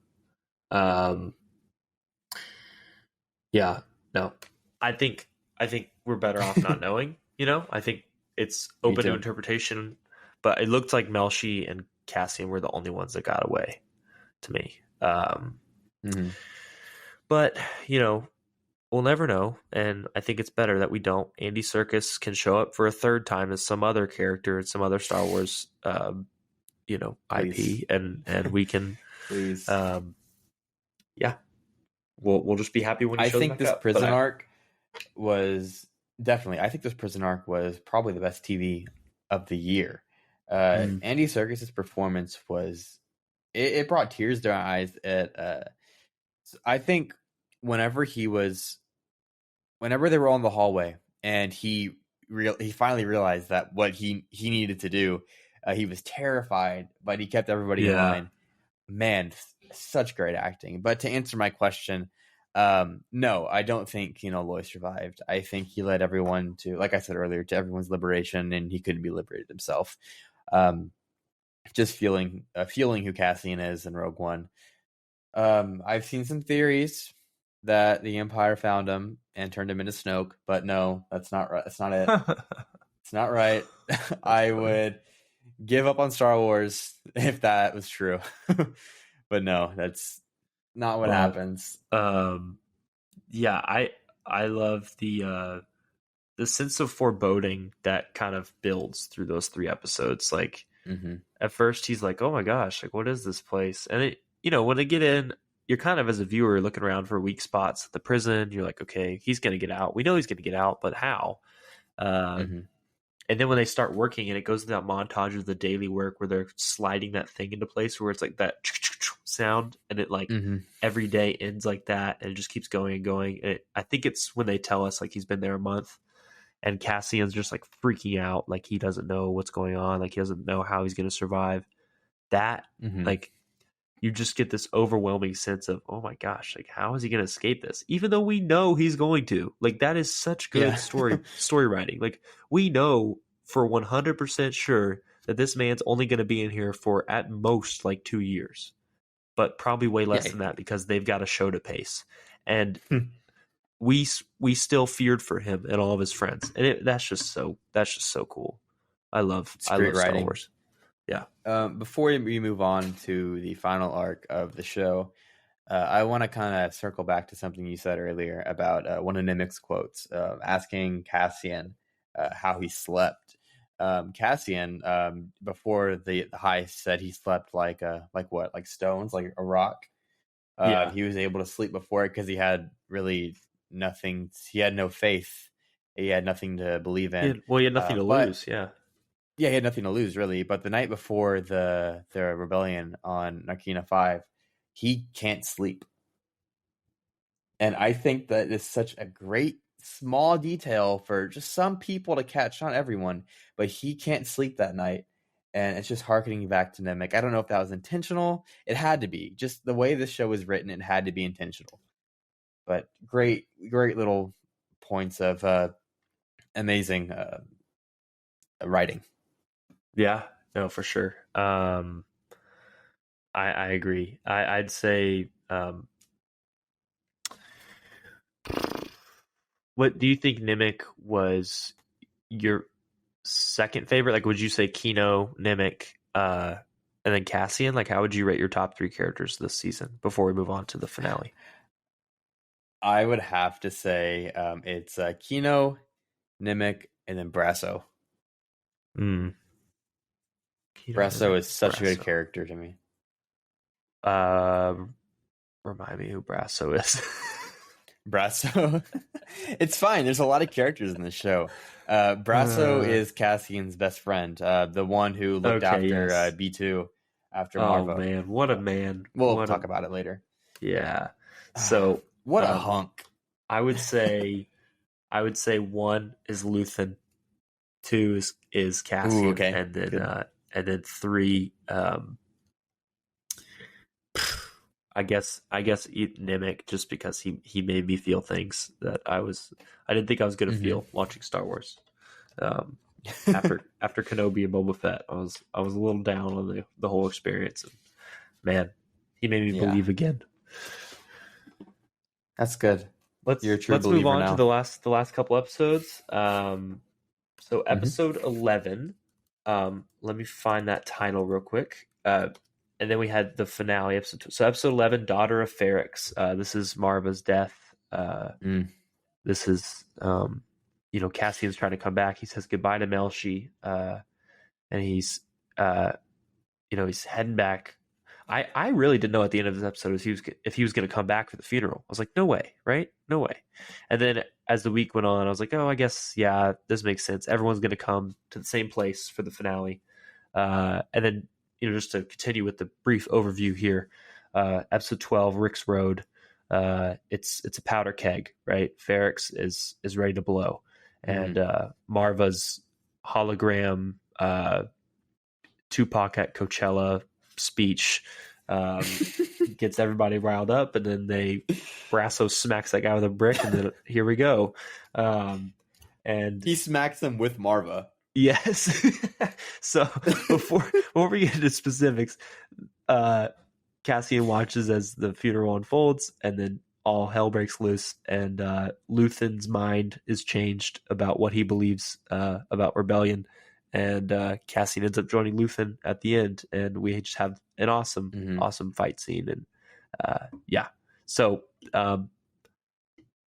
Yeah, no. I think we're better off not knowing, I think it's open to interpretation, but it looked like Melshi and Cassian were the only ones that got away to me. But, we'll never know, and I think it's better that we don't. Andy Serkis can show up for a third time as some other character in some other Star Wars IP, and we can please. We'll just be happy when he shows back up. Prison arc was definitely. I think this prison arc was probably the best TV of the year. Andy Serkis's performance was it brought tears to our eyes. I think whenever they were all in the hallway and he finally realized that what he needed to do. He was terrified, but he kept everybody in line. Man, such great acting. But to answer my question, no, I don't think Kino Loy survived. I think he led everyone to, like I said earlier, to everyone's liberation, and he couldn't be liberated himself. Just feeling who Cassian is in Rogue One. I've seen some theories that the Empire found him and turned him into Snoke, but no, that's not right. That's not it. It's not right. I funny. would give up on Star Wars if that was true. But no, that's not what Well, happens. yeah, I love the sense of foreboding that kind of builds through those 3 episodes. Like Mm-hmm. at first he's like, "Oh my gosh, like what is this place?" And it, when they get in, you're kind of as a viewer looking around for weak spots at the prison. You're like, "Okay, he's going to get out. We know he's going to get out, but how?" Uh, Mm-hmm. and then when they start working, and it goes to that montage of the daily work where they're sliding that thing into place, where it's like that sound, and it like Mm-hmm. every day ends like that, and it just keeps going and going. And I think it's when they tell us like he's been there a month, and Cassian's just like freaking out, like he doesn't know what's going on, like he doesn't know how he's going to survive. That Mm-hmm. like you just get this overwhelming sense of, oh my gosh, like how is he going to escape this? Even though we know he's going to. Like that is such good Yeah. story writing. Like we know for 100% sure that this man's only going to be in here for at most like 2 years, but probably way less than that because they've got a show to pace. And we still feared for him and all of his friends, and that's just so cool. I love Star writing. Wars. Yeah. Before we move on to the final arc of the show, I want to kind of circle back to something you said earlier about one of Nimic's quotes, asking Cassian how he slept. Cassian, before the heist, said he slept like what, like stones, like a rock. Yeah. He was able to sleep before it because he had really nothing. He had no faith. He had nothing to believe in. He had nothing to lose. Yeah. Yeah, he had nothing to lose, really. But the night before the rebellion on Narkina 5, he can't sleep. And I think that is such a great small detail for just some people to catch, not everyone. But he can't sleep that night. And it's just harkening back to Nemec. I don't know if that was intentional. It had to be. Just the way this show was written, it had to be intentional. But great little points of amazing writing. Yeah. No, for sure. I agree. I'd say. What do you think Nimic was your second favorite? Like, would you say Kino, Nimic, and then Cassian? Like, how would you rate your top 3 characters this season before we move on to the finale? I would have to say it's Kino, Nimic, and then Brasso. Kino, Brasso Nimic, is such a good Brasso. character to me. Remind me who Brasso is. Brasso, it's fine. There's a lot of characters in this show. Brasso is Cassian's best friend, the one who looked after B2 after Marva. Oh man, what a man! We'll talk about it later. Yeah. So what a hunk. I would say 1 is Luthen, 2 is Cassian, Ooh, okay. and then 3. I guess Nimic, just because he made me feel things that I didn't think I was going to feel watching Star Wars. After Kenobi and Boba Fett, I was a little down on the whole experience. And man, he made me believe again. Let's good. Let's move on to the last couple episodes. So episode 11. Let me find that title real quick. And then we had the finale episode 2. So episode 11, Daughter of Ferrix. This is Marva's death. This is, Cassian's trying to come back. He says goodbye to Melshi. And he's, he's heading back. I really didn't know at the end of this episode if he was going to come back for the funeral. I was like, no way, right? No way. And then as the week went on, I was like, oh, I guess, yeah, this makes sense. Everyone's going to come to the same place for the finale. And then, just to continue with the brief overview here, episode 12, Rick's Road. It's a powder keg, right? Ferrix is ready to blow, and Marva's hologram Tupac at Coachella speech gets everybody riled up, and then Brasso smacks that guy with a brick, and then here we go. And he smacks him with Marva. Yes. So before we get into specifics, Cassian watches as the funeral unfolds, and then all hell breaks loose, and Luthen's mind is changed about what he believes about rebellion, and Cassian ends up joining Luthen at the end, and we just have an awesome fight scene, and yeah. So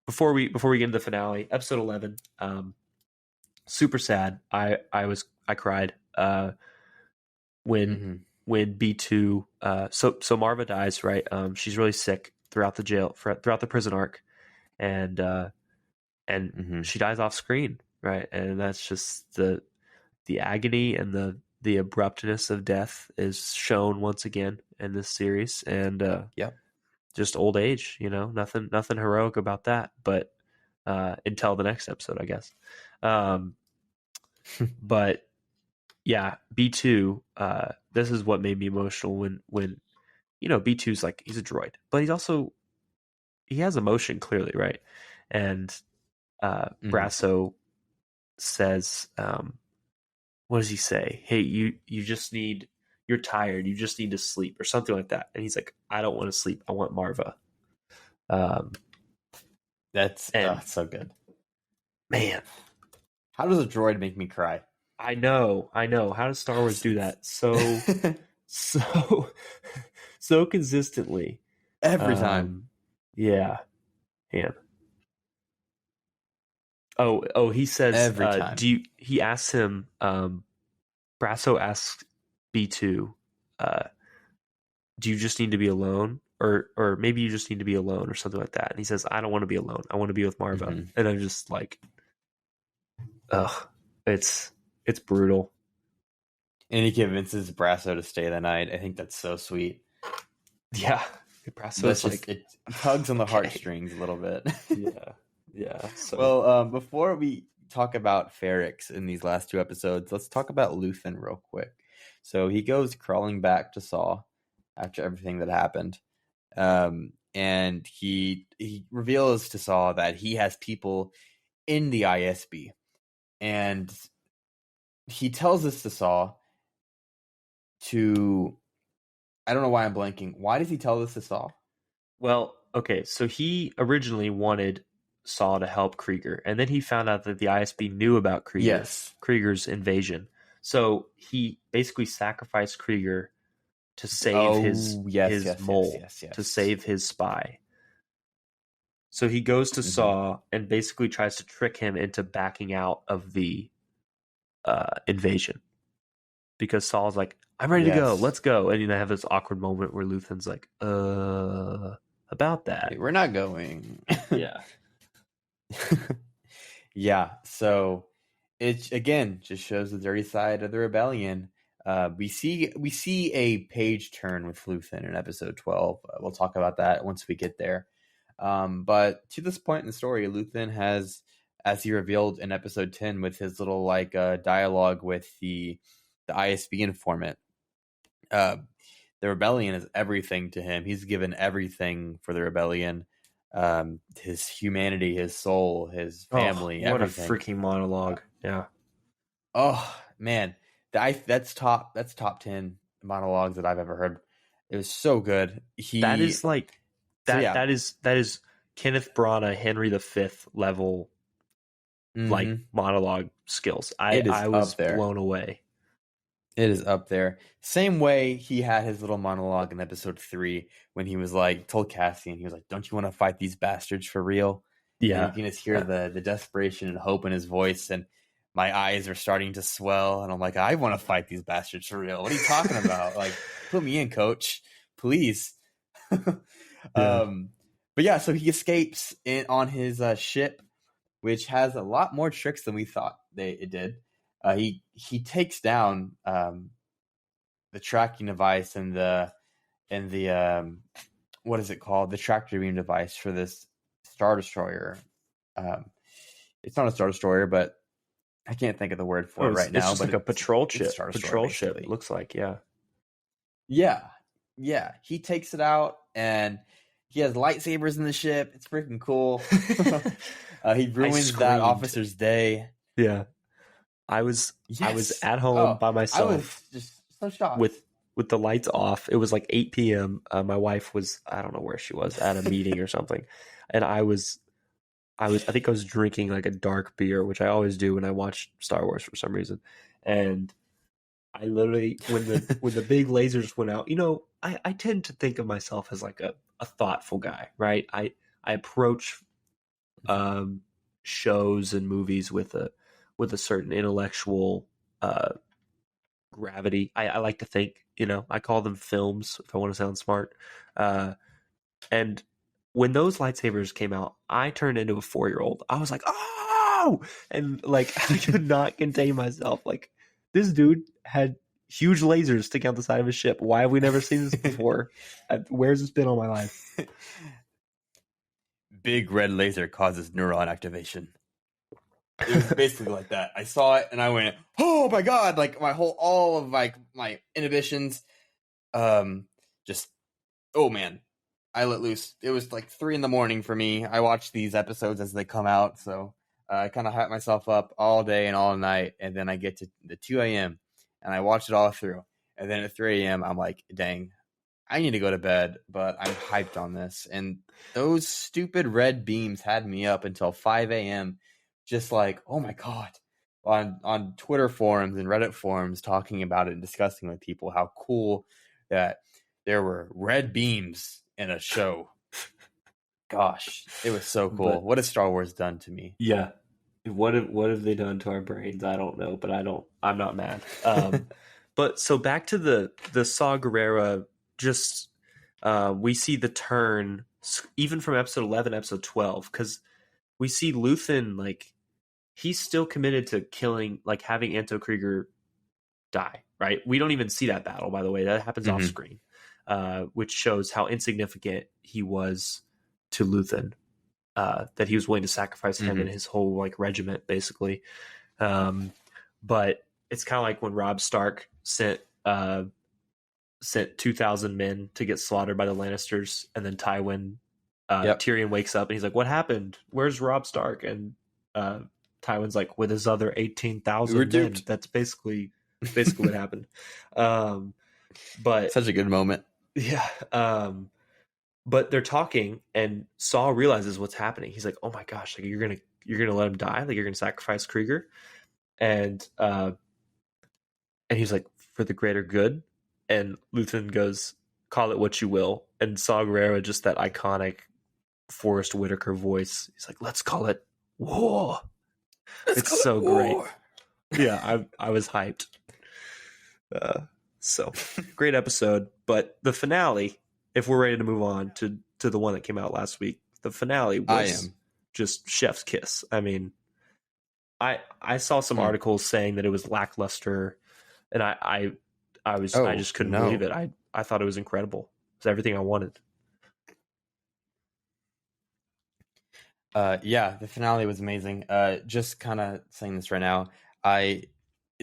before we get into the finale, episode 11, super sad. I cried when B2 so Marva dies, right? She's really sick throughout the prison arc, and she dies off screen, right? And that's just the agony and the abruptness of death is shown once again in this series, and just old age, nothing heroic about that, but until the next episode, I guess. But yeah, B2, this is what made me emotional when B2's like, he's a droid, but he has emotion, clearly, right? And Brasso says, what does he say? Hey, you're tired, you just need to sleep, or something like that. And he's like, I don't want to sleep, I want Marva. That's so good. Man, how does a droid make me cry? I know. How does Star Wars do that so consistently every time? Yeah. Oh, he says every time. He asks him, Brasso asks B2, do you just need to be alone? Or maybe you just need to be alone, or something like that. And he says, I don't want to be alone, I want to be with Marva. And I'm just like, ugh, it's brutal. And he convinces Brasso to stay the night. I think that's so sweet. Yeah. Brasso's like, it tugs on the heartstrings a little bit. Yeah. So. Well, before we talk about Ferrix in these last two episodes, let's talk about Luthen real quick. So he goes crawling back to Saw after everything that happened. And he reveals to Saw that he has people in the ISB. And he tells this to Saw to... I don't know why I'm blanking. Why does he tell this to Saw? Well, okay, so he originally wanted Saw to help Krieger, and then he found out that the ISB knew about Krieger's invasion. So he basically sacrificed Krieger to save his mole, to save his spy. So he goes to Saw and basically tries to trick him into backing out of the invasion. Because Saw's like, I'm ready to go, let's go. And they have this awkward moment where Luthen's like, about that. Hey, we're not going. Yeah. Yeah, so it again just shows the dirty side of the rebellion. We see a page turn with Luthen in episode 12. We'll talk about that once we get there. But to this point in the story, Luthen has, as he revealed in episode 10 with his little dialogue with the ISB informant, the rebellion is everything to him. He's given everything for the rebellion. His humanity, his soul, his family, what everything. A freaking monologue. Yeah. Oh man, that's top 10 monologues that I've ever heard. It was so good. That is that is Kenneth Branagh, Henry V level monologue skills. I was blown away. It is up there. Same way he had his little monologue in episode 3 when he was told Cassian, he was like, don't you want to fight these bastards for real? Yeah. And you can just hear the desperation and hope in his voice, and my eyes are starting to swell, and I'm like, I want to fight these bastards for real. What are you talking about? Put me in, coach, please. Yeah. But yeah, so he escapes on his ship, which has a lot more tricks than we thought it did. He takes down the tracking device and the what is it called? The tractor beam device for this Star Destroyer. It's not a Star Destroyer, but I can't think of the word for it right now. It's just but like a patrol ship. Patrol ship. It looks like, yeah. Yeah. He takes it out, and he has lightsabers in the ship. It's freaking cool. He ruins that officer's day. Yeah. I was at home by myself. I was just so shocked. with the lights off. It was like 8 p.m. My wife was, I don't know where she was, at a meeting or something, and I think I was drinking like a dark beer, which I always do when I watch Star Wars for some reason, and I literally, when the big lasers went out, I tend to think of myself as like a thoughtful guy, right? I approach shows and movies with a certain intellectual gravity. I like to think, I call them films if I want to sound smart. And when those lightsabers came out, I turned into a 4-year-old. I was like, oh, and like I could not contain myself. Like, this dude had huge lasers sticking out the side of his ship. Why have we never seen this before? Where's this been all my life? Big red laser causes neuron activation. It was basically like that. I saw it and I went, oh my god! Like all of my inhibitions, just, oh man, I let loose. It was like 3 a.m. for me. I watched these episodes as they come out, so I kind of hyped myself up all day and all night, and then I get to the 2 a.m. and I watch it all through, and then at 3 a.m. I'm like, dang, I need to go to bed, but I'm hyped on this. And those stupid red beams had me up until 5 a.m. just like, oh my god, on Twitter forums and Reddit forums talking about it and discussing with people how cool that there were red beams in a show. Gosh, it was so cool. But what has Star Wars done to me? Yeah. What have they done to our brains? I don't know, but I'm not mad. But so back to the Saw Gerrera, just we see the turn even from episode 11, episode 12, because we see Luthen, like, he's still committed to killing, like, having Anto Krieger die, right? We don't even see that battle, by the way. That happens off screen, which shows how insignificant he was to Luthen, that he was willing to sacrifice him and his whole, like, regiment, basically. But it's kind of like when Robb Stark sent 2,000 men to get slaughtered by the Lannisters, and then Tyrion wakes up and he's like, what happened? Where's Robb Stark? And Tywin's like, with his other 18,000 men. That's basically what happened. But such a good moment. Yeah. But they're talking, and Saul realizes what's happening. He's like, oh my gosh, like, you're gonna let him die? Like, you're gonna sacrifice Krieger? And he's like, for the greater good. And Luthen goes, call it what you will. And Saw Gerrera, just that iconic Forrest Whitaker voice. He's like, let's call it war. It's so great. Yeah, I was hyped. So great episode. But the finale, if we're ready to move on to the one that came out last week, the finale was just chef's kiss. I mean, I saw some articles saying that it was lackluster, and I just couldn't believe it. I thought it was incredible. It's everything I wanted. Yeah, the finale was amazing. Just kind of saying this right now,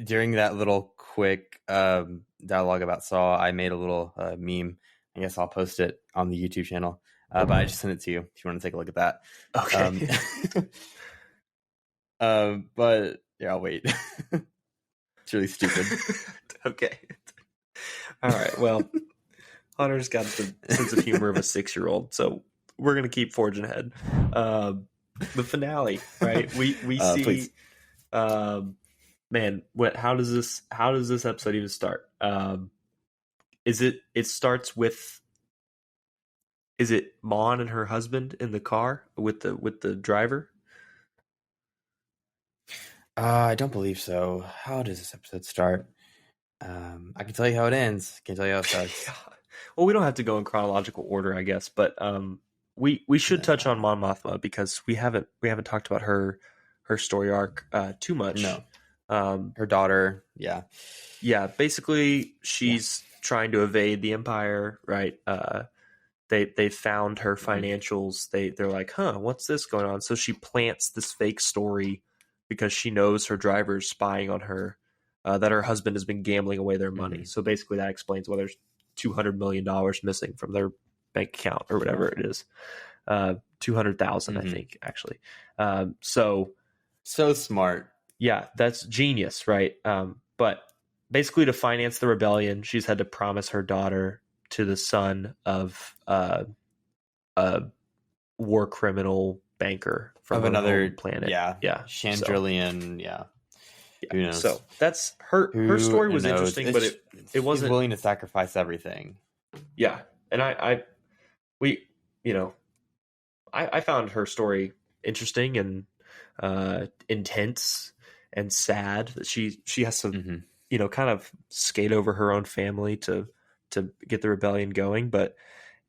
during that little quick dialogue about Saw, I made a little meme. I guess I'll post it on the YouTube channel. But I just sent it to you if you want to take a look at that. Okay. But yeah, I'll wait. It's really stupid. Okay. All right. Well, Hunter's got the sense of humor of a 6-year-old, so we're gonna keep forging ahead. The finale, right? We see. Please. Man, how does this episode even start? It starts with. Is it Mon and her husband in the car with the driver? I don't believe so. How does this episode start? I can tell you how it ends. Can't tell you how it starts. Well, we don't have to go in chronological order, I guess, but we should touch on Mon Mothma, because we haven't talked about her story arc too much. No. Her daughter, yeah. Basically, she's trying to evade the Empire, right? They found her financials. They're like, what's this going on? So she plants this fake story because she knows her driver's spying on her, that her husband has been gambling away their money. So basically, that explains why there's $200 million missing from their bank account or whatever it is. 200,000, I think, actually. So smart. Yeah, that's genius, right? But basically to finance the rebellion, she's had to promise her daughter to the son of a war criminal banker from Of her another home planet. Yeah. Yeah. Chandrillian, Who knows? So that's her story was knows? interesting, but it She's wasn't willing to sacrifice everything. Yeah. And we, you know, I found her story interesting and intense and sad that she has to, kind of skate over her own family to get the rebellion going. But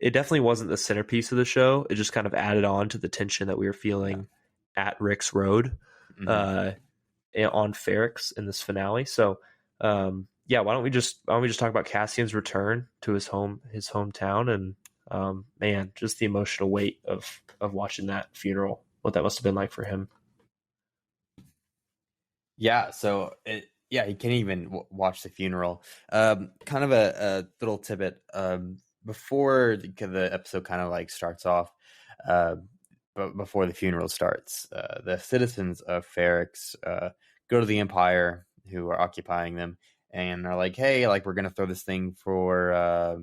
it definitely wasn't the centerpiece of the show. It just kind of added on to the tension that we were feeling at Rick's Road on Ferrix in this finale. So, why don't we just talk about Cassian's return to his hometown, and man, just the emotional weight of watching that funeral, what that must have been like for him. Yeah, so he can't even watch the funeral. Kind of a little tidbit before the episode kind of like starts off, but before the funeral starts, the citizens of Ferrix go to the Empire who are occupying them, and are like, "Hey, like we're gonna throw this thing for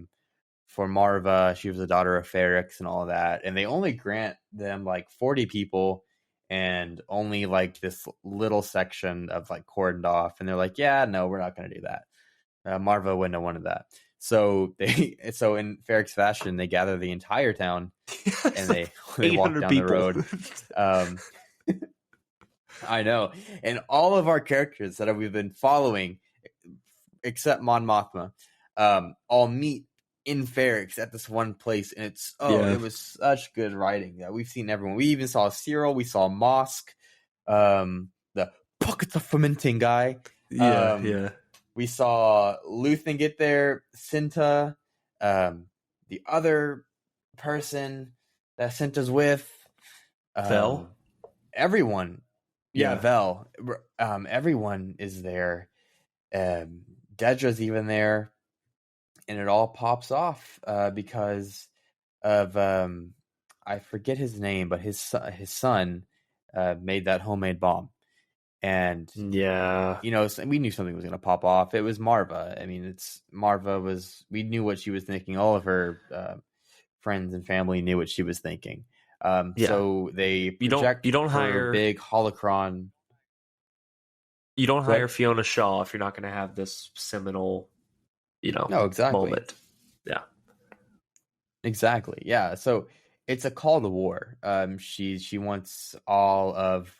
Marva. She was the daughter of Ferrix and all that." And they only grant them like 40 people, and only like this little section of like cordoned off. And they're like, "Yeah, no, we're not gonna do that. Marva wouldn't have wanted that." So in Ferrix fashion, they gather the entire town and they walk down people. The road. I know. And all of our characters that we've been following, except Mon Mothma, all meet in Ferrix at this one place. And it was such good writing that we've seen everyone. We even saw Cyril, we saw Mosk, the pockets of fermenting guy. We saw Luthen get there, Cinta, the other person that Cinta's with, Vel. Everyone. Vel. Everyone is there. Dedra's even there, and it all pops off because of I forget his name, but his son made that homemade bomb. And we knew something was going to pop off. It was Marva. I mean, we knew what she was thinking. All of her friends and family knew what she was thinking. So they project you don't hire big holocron. You don't hire Fiona Shaw if you're not going to have this seminal, no, exactly. moment. Yeah, exactly. Yeah. So it's a call to war. She wants all of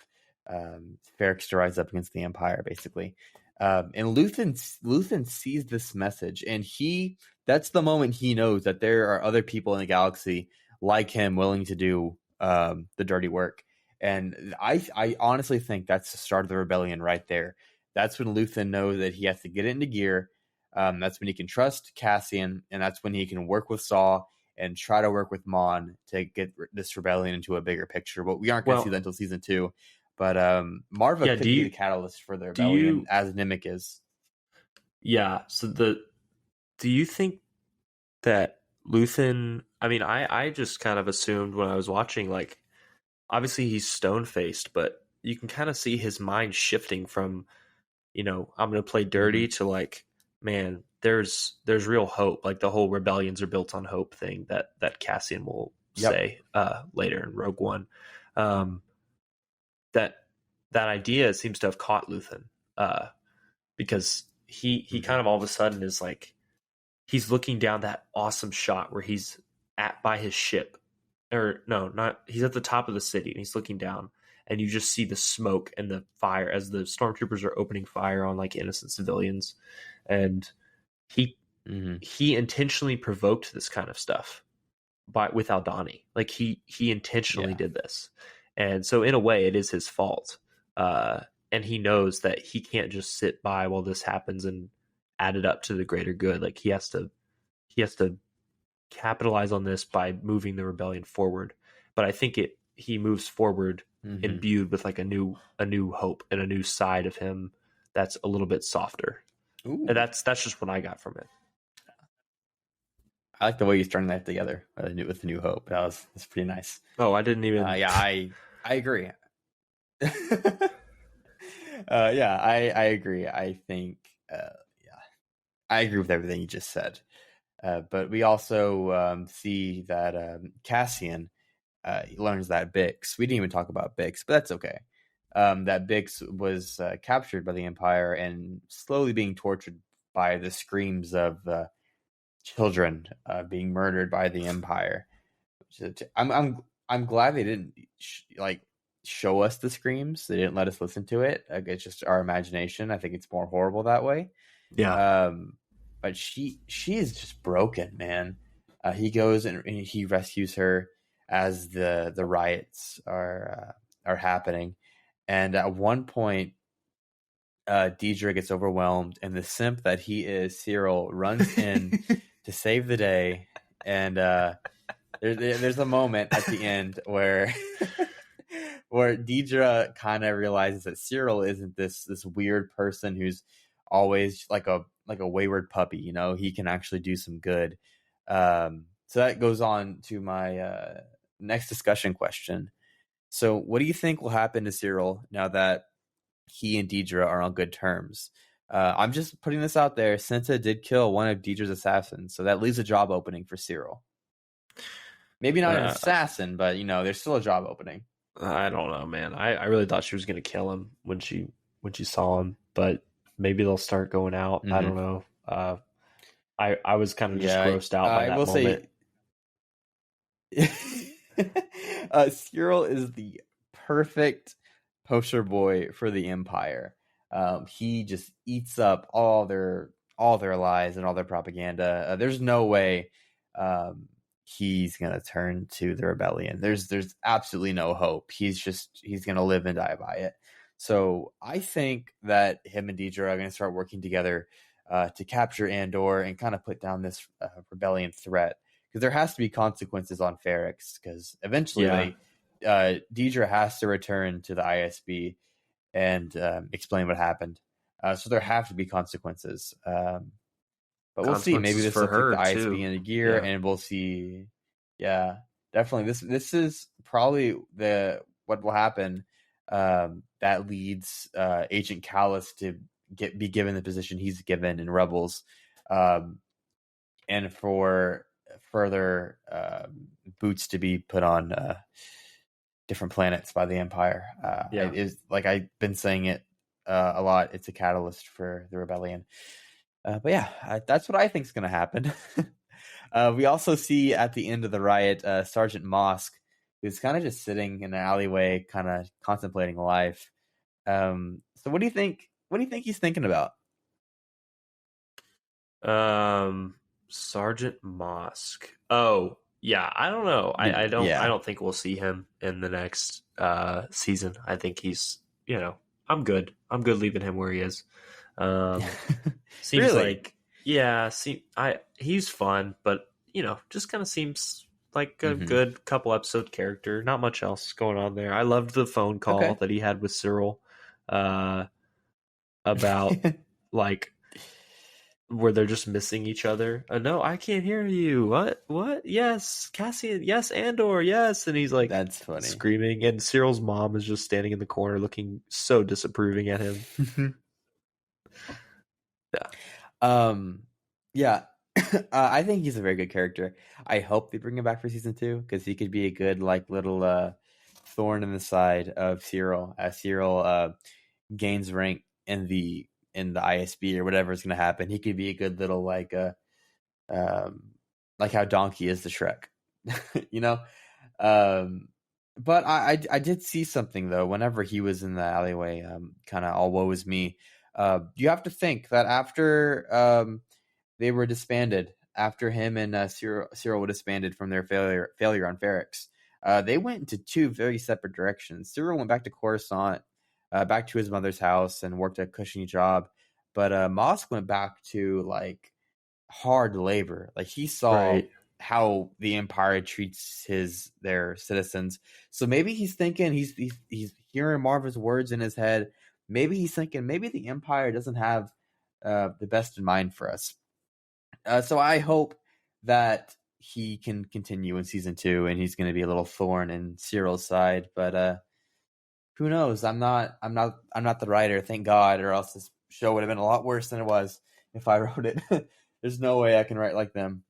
Ferrix to rise up against the Empire, basically. And Luthen sees this message, and that's the moment he knows that there are other people in the galaxy like him willing to do the dirty work. And I honestly think that's the start of the rebellion right there. That's when Luthen knows that he has to get it into gear. That's when he can trust Cassian, and that's when he can work with Saw and try to work with Mon to get this rebellion into a bigger picture. But we aren't going to see that until season 2. But Marva could be the catalyst for the rebellion, as Nimic is. Yeah. So do you think that Luthen? I mean, I just kind of assumed when I was watching, like, obviously he's stone-faced, but you can kind of see his mind shifting from, I'm going to play dirty to like, man, there's real hope. Like the whole rebellions are built on hope thing that Cassian will say later in Rogue One. That idea seems to have caught Luthen because he kind of all of a sudden is like, he's looking down that awesome shot where he's by his ship. Or no, not he's at the top of the city and he's looking down and you just see the smoke and the fire as the stormtroopers are opening fire on like innocent civilians. And he intentionally provoked this kind of stuff with Aldhani. Like he intentionally did this. And so in a way it is his fault. And he knows that he can't just sit by while this happens and add it up to the greater good. Like he has to capitalize on this by moving the rebellion forward. But I think he moves forward imbued with like a new hope and a new side of him that's a little bit softer. Ooh. And that's just what I got from it. I like the way you're starting that together with the new hope. That's pretty nice. Oh, I didn't even. I agree. I agree. I think I agree with everything you just said. But we also see that Cassian learns that Bix. We didn't even talk about Bix, but that's okay. That Bix was captured by the Empire and slowly being tortured by the screams of children being murdered by the Empire. I'm glad they didn't show us the screams. They didn't let us listen to it. It's just our imagination. I think it's more horrible that way. Yeah. But she is just broken, man. He goes and he rescues her as the riots are happening, and at one point, Deidre gets overwhelmed, and the simp that he is, Cyril, runs in to save the day. And there's a moment at the end where where Deidre kind of realizes that Cyril isn't this weird person who's always like a wayward puppy. You know, he can actually do some good. So that goes on to my next discussion question. So, what do you think will happen to Cyril now that he and Deidre are on good terms? I'm just putting this out there. Cinta did kill one of Deidre's assassins, so that leaves a job opening for Cyril. Maybe not an assassin, but there's still a job opening. I don't know, man. I really thought she was going to kill him when she saw him, but maybe they'll start going out. I don't know. I was kind of just grossed out by that moment. Cyril is the perfect poster boy for the Empire. He just eats up all their lies and all their propaganda. There's no way he's gonna turn to the rebellion. There's absolutely no hope. He's gonna live and die by it. So I think that him and Deidre are gonna start working together to capture Andor and kind of put down this rebellion threat, because there has to be consequences on Ferrix, because eventually Deidre has to return to the ISB and explain what happened. So there have to be consequences. But we'll see. Maybe this will kick the ISB into gear, and we'll see. Yeah, definitely. This is probably what will happen. That leads Agent Callus to be given the position he's given in Rebels, and for further boots to be put on different planets by the Empire. It is, like I've been saying it a lot, it's a catalyst for the rebellion. But yeah, that's what I think is going to happen. We also see at the end of the riot, Sergeant Mosk, who's kind of just sitting in an alleyway, kind of contemplating life. So what do you think? What do you think he's thinking about? Sergeant Mosk. Oh, yeah. I don't know. I don't think we'll see him in the next season. I think he's, I'm good. I'm good leaving him where he is. Seems really? He's fun, but just kind of seems like a good couple episode character. Not much else going on there. I loved the phone call that he had with Cyril about like where they're just missing each other. No, I can't hear you. What? Yes, Cassian. Yes, Andor. Yes, and he's like, that's funny, screaming. And Cyril's mom is just standing in the corner, looking so disapproving at him. Yeah. I think he's a very good character. I hope they bring him back for season 2, because he could be a good little thorn in the side of Cyril as Cyril gains rank in the ISB or whatever is going to happen. He could be a good little like how Donkey is the Shrek, But I did see something though whenever he was in the alleyway, kind of all woe is me. You have to think that after they were disbanded, after him and Cyril were disbanded from their failure on Ferrix, they went into 2 very separate directions. Cyril went back to Coruscant, back to his mother's house, and worked a cushy job. But Mosk went back to like hard labor. Like he saw how the Empire treats their citizens. So maybe he's thinking he's hearing Marva's words in his head. Maybe he's thinking maybe the Empire doesn't have the best in mind for us. So I hope that he can continue in season 2, and he's going to be a little thorn in Cyril's side. But who knows? I'm not the writer, thank God, or else show would have been a lot worse than it was if I wrote it. There's no way I can write like them.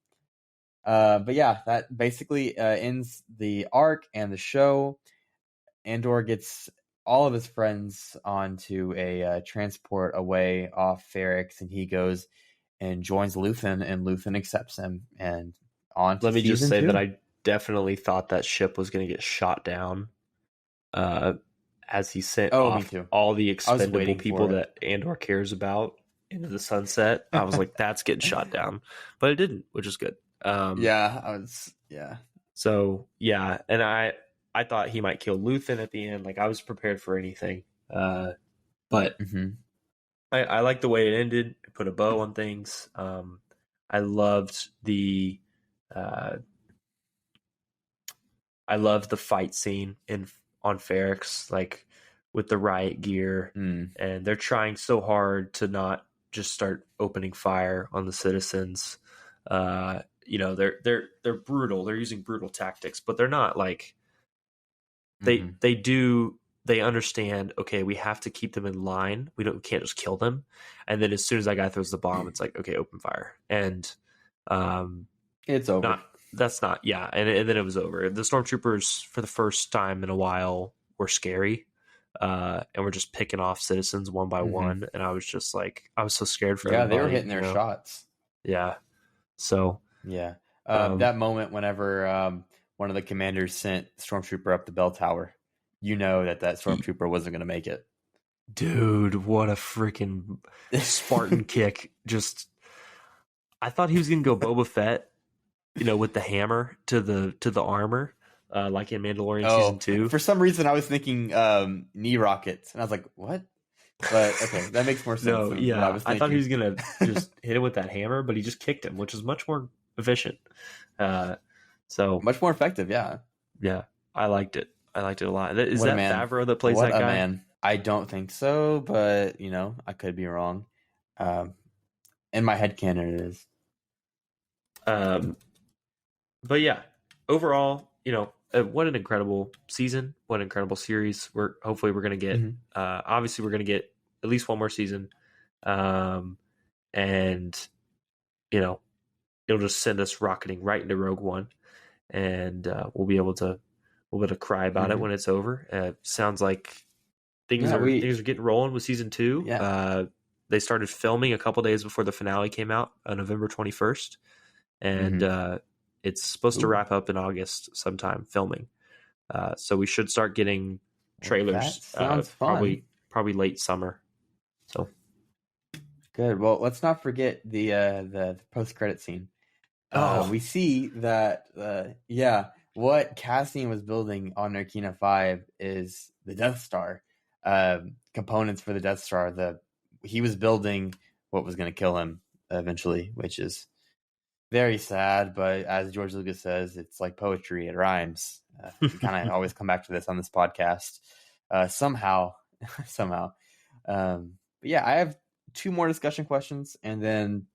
But yeah, that basically ends the arc and the show. Andor gets all of his friends onto a transport away off Ferrix, and he goes and joins Luthen, and Luthen accepts him. And on to Let me just season say 2. that I definitely thought that ship was going to get shot down as he sent me off too. all the I was expendable waiting people for it. that Andor cares about into the sunset. I was like, that's getting shot down. But it didn't, which is good. So, yeah, and I thought he might kill Luthen at the end. Like, I was prepared for anything. But Mhm. I like the way it ended. It put a bow on things. I loved the fight scene on Ferrix, like with the riot gear, and they're trying so hard to not just start opening fire on the citizens. They're brutal. They're using brutal tactics, but they're not like they understand, okay, we have to keep them in line. We can't just kill them. And then as soon as that guy throws the bomb, it's like, okay, open fire. And it's over. And then it was over. The stormtroopers, for the first time in a while, were scary. And we're just picking off citizens one by one. And I was just like, I was so scared for everybody. They were hitting their shots. Yeah. So that moment whenever one of the commanders sent Stormtrooper up the bell tower, you know that Stormtrooper wasn't going to make it. Dude, what a freaking Spartan kick. Just, I thought he was going to go Boba Fett, with the hammer to the armor, like in Mandalorian season 2. For some reason, I was thinking knee rockets, and I was like, what? But okay, that makes more sense. No, yeah, I thought he was going to just hit him with that hammer, but he just kicked him, which is much more efficient. So much more effective, yeah. Yeah, I liked it. I liked it a lot. Is that Favreau that plays that guy? Man. I don't think so, but I could be wrong. In my headcanon, it is. But yeah, overall, what an incredible season! What an incredible series! Hopefully we're going to get. Obviously, we're going to get at least one more season, and it'll just send us rocketing right into Rogue One, and we'll be able to cry about it when it's over. Sounds like things are getting rolling with season 2. Yeah. They started filming a couple days before the finale came out on November 21st, and it's supposed to wrap up in August sometime filming. So we should start getting trailers. Probably late summer. So good. Well, let's not forget the post-credit scene. We see that what Cassian was building on Narkina 5 is the Death Star. Components for the Death Star. He was building what was going to kill him eventually, which is very sad. But as George Lucas says, it's like poetry; it rhymes. We kind of always come back to this on this podcast somehow. But yeah, I have 2 more discussion questions, and then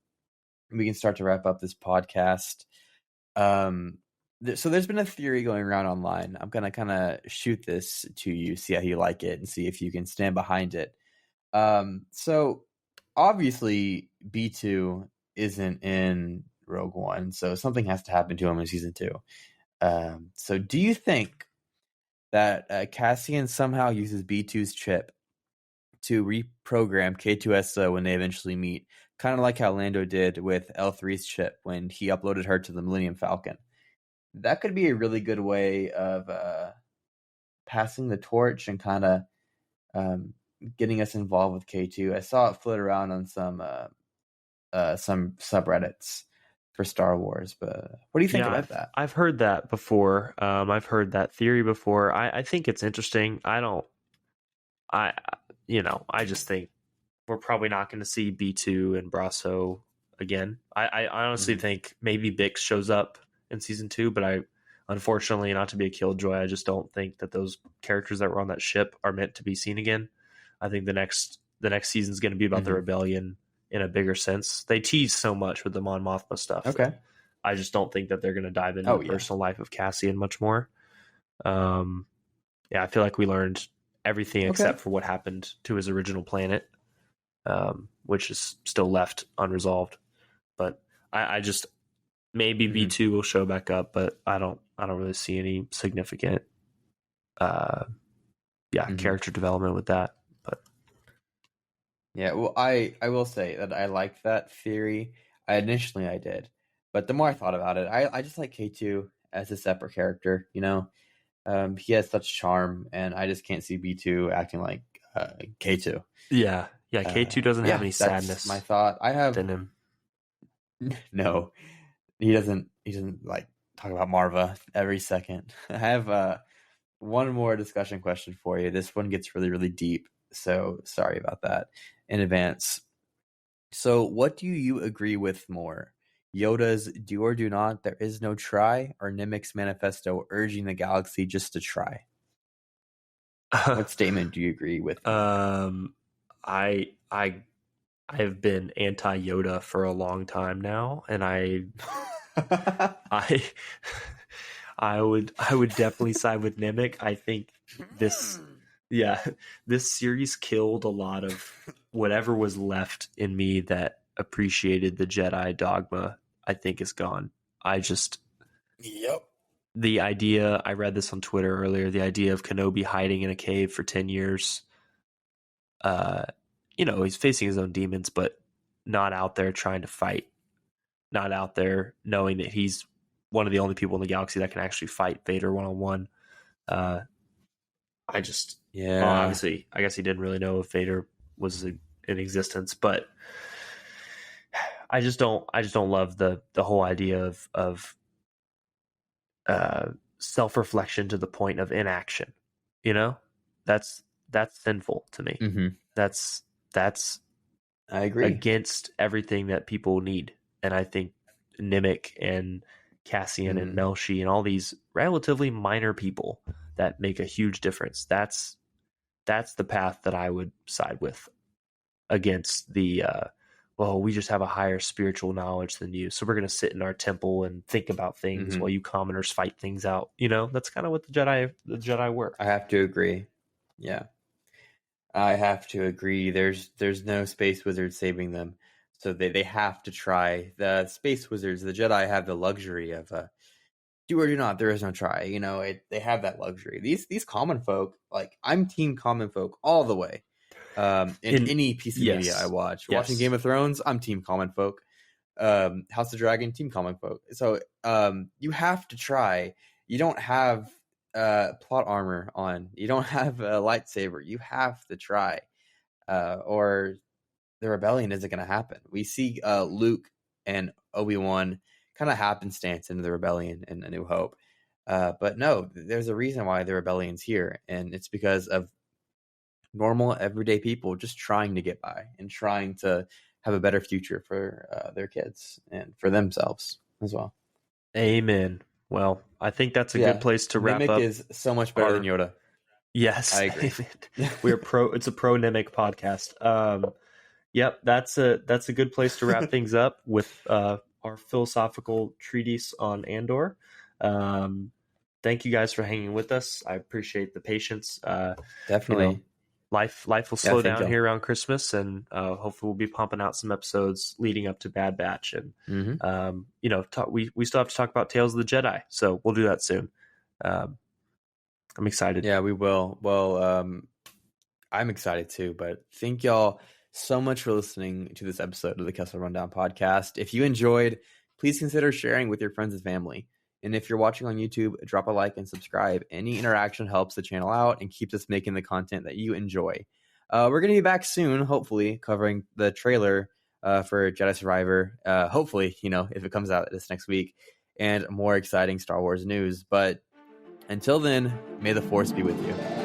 we can start to wrap up this podcast. So there's been a theory going around online. I'm going to kind of shoot this to you, see how you like it, and see if you can stand behind it. So obviously B2 isn't in Rogue One, so something has to happen to him in season 2. So do you think that Cassian somehow uses B2's chip to reprogram K2SO when they eventually meet, kind of like how Lando did with L3's chip when he uploaded her to the Millennium Falcon? That could be a really good way of passing the torch and kind of getting us involved with K2. I saw it float around on some subreddits for Star Wars, but what do you think about that? I've heard that before. I've heard that theory before. I think it's interesting. I just think we're probably not going to see B2 and Brasso again. I honestly think maybe Bix shows up in season 2, but unfortunately, not to be a killjoy, I just don't think that those characters that were on that ship are meant to be seen again. I think the next season is going to be about the rebellion in a bigger sense. They tease so much with the Mon Mothma stuff. Okay. I just don't think that they're going to dive into the personal life of Cassian much more. I feel like we learned everything except for what happened to his original planet. which is still left unresolved. But I just maybe Mm-hmm. B2 will show back up, but I don't really see any significant character development with that. But yeah, well, I will say that I liked that theory. Initially I did, but the more I thought about it, I just like K2 as a separate character. You know, he has such charm, and I just can't see B2 acting like K2. yeah, K2 doesn't have any That's sadness my thought. I have in him. no. He doesn't. He doesn't like talk about Marva every second. I have one more discussion question for you. This one gets really, really deep. So sorry about that in advance. So, what do you agree with more? Yoda's "Do or do not, there is no try," or Nimic's manifesto urging the galaxy just to try? What statement do you agree with? I have been anti Yoda for a long time now, and I would definitely side with Nimic. I think this series killed a lot of whatever was left in me that appreciated the Jedi dogma. I think is gone. The idea, I read this on Twitter earlier, the idea of Kenobi hiding in a cave for 10 years. He's facing his own demons, but not out there trying to fight. Not out there knowing that he's one of the only people in the galaxy that can actually fight Vader one-on-one. Obviously, I guess he didn't really know if Vader was in existence, but I just don't love the whole idea of self-reflection to the point of inaction. That's sinful to me. Mm-hmm. That's I agree, against everything that people need. And I think Nimic and Cassian and Melshi and all these relatively minor people that make a huge difference. That's the path that I would side with against the we just have a higher spiritual knowledge than you, so we're going to sit in our temple and think about things while you commoners fight things out. That's kind of what the Jedi were. I have to agree. Yeah, I have to agree. There's no space wizard saving them, so they have to try. The space wizards, the Jedi, have the luxury of do or do not. There is no try. They have that luxury. These common folk, like, I'm team common folk all the way. In any piece of media I watch, watching Game of Thrones, I'm team common folk. House of Dragon, team common folk. So you have to try. You don't have plot armor on. You don't have a lightsaber. You have to try, or the rebellion isn't going to happen. We see Luke and Obi-Wan kind of happenstance into the rebellion in A New Hope, but no, there's a reason why the rebellion's here, and it's because of normal, everyday people just trying to get by and trying to have a better future for their kids and for themselves as well. Amen. Well, I think that's a good place to wrap Nimic up. Is so much better than Yoda. Yes, I agree. It's a pro Nimic podcast. Yep, that's a good place to wrap things up with our philosophical treatise on Andor. Thank you guys for hanging with us. I appreciate the patience. Definitely. Life will slow down here around Christmas, and hopefully we'll be pumping out some episodes leading up to Bad Batch. And we still have to talk about Tales of the Jedi, so we'll do that soon. I'm excited. Yeah, we will. Well, I'm excited too. But thank y'all so much for listening to this episode of the Kessel Rundown podcast. If you enjoyed, please consider sharing with your friends and family. And if you're watching on YouTube, drop a like and subscribe. Any interaction helps the channel out and keeps us making the content that you enjoy. We're going to be back soon, hopefully, covering the trailer for Jedi Survivor. Hopefully, if it comes out this next week, and more exciting Star Wars news. But until then, may the Force be with you.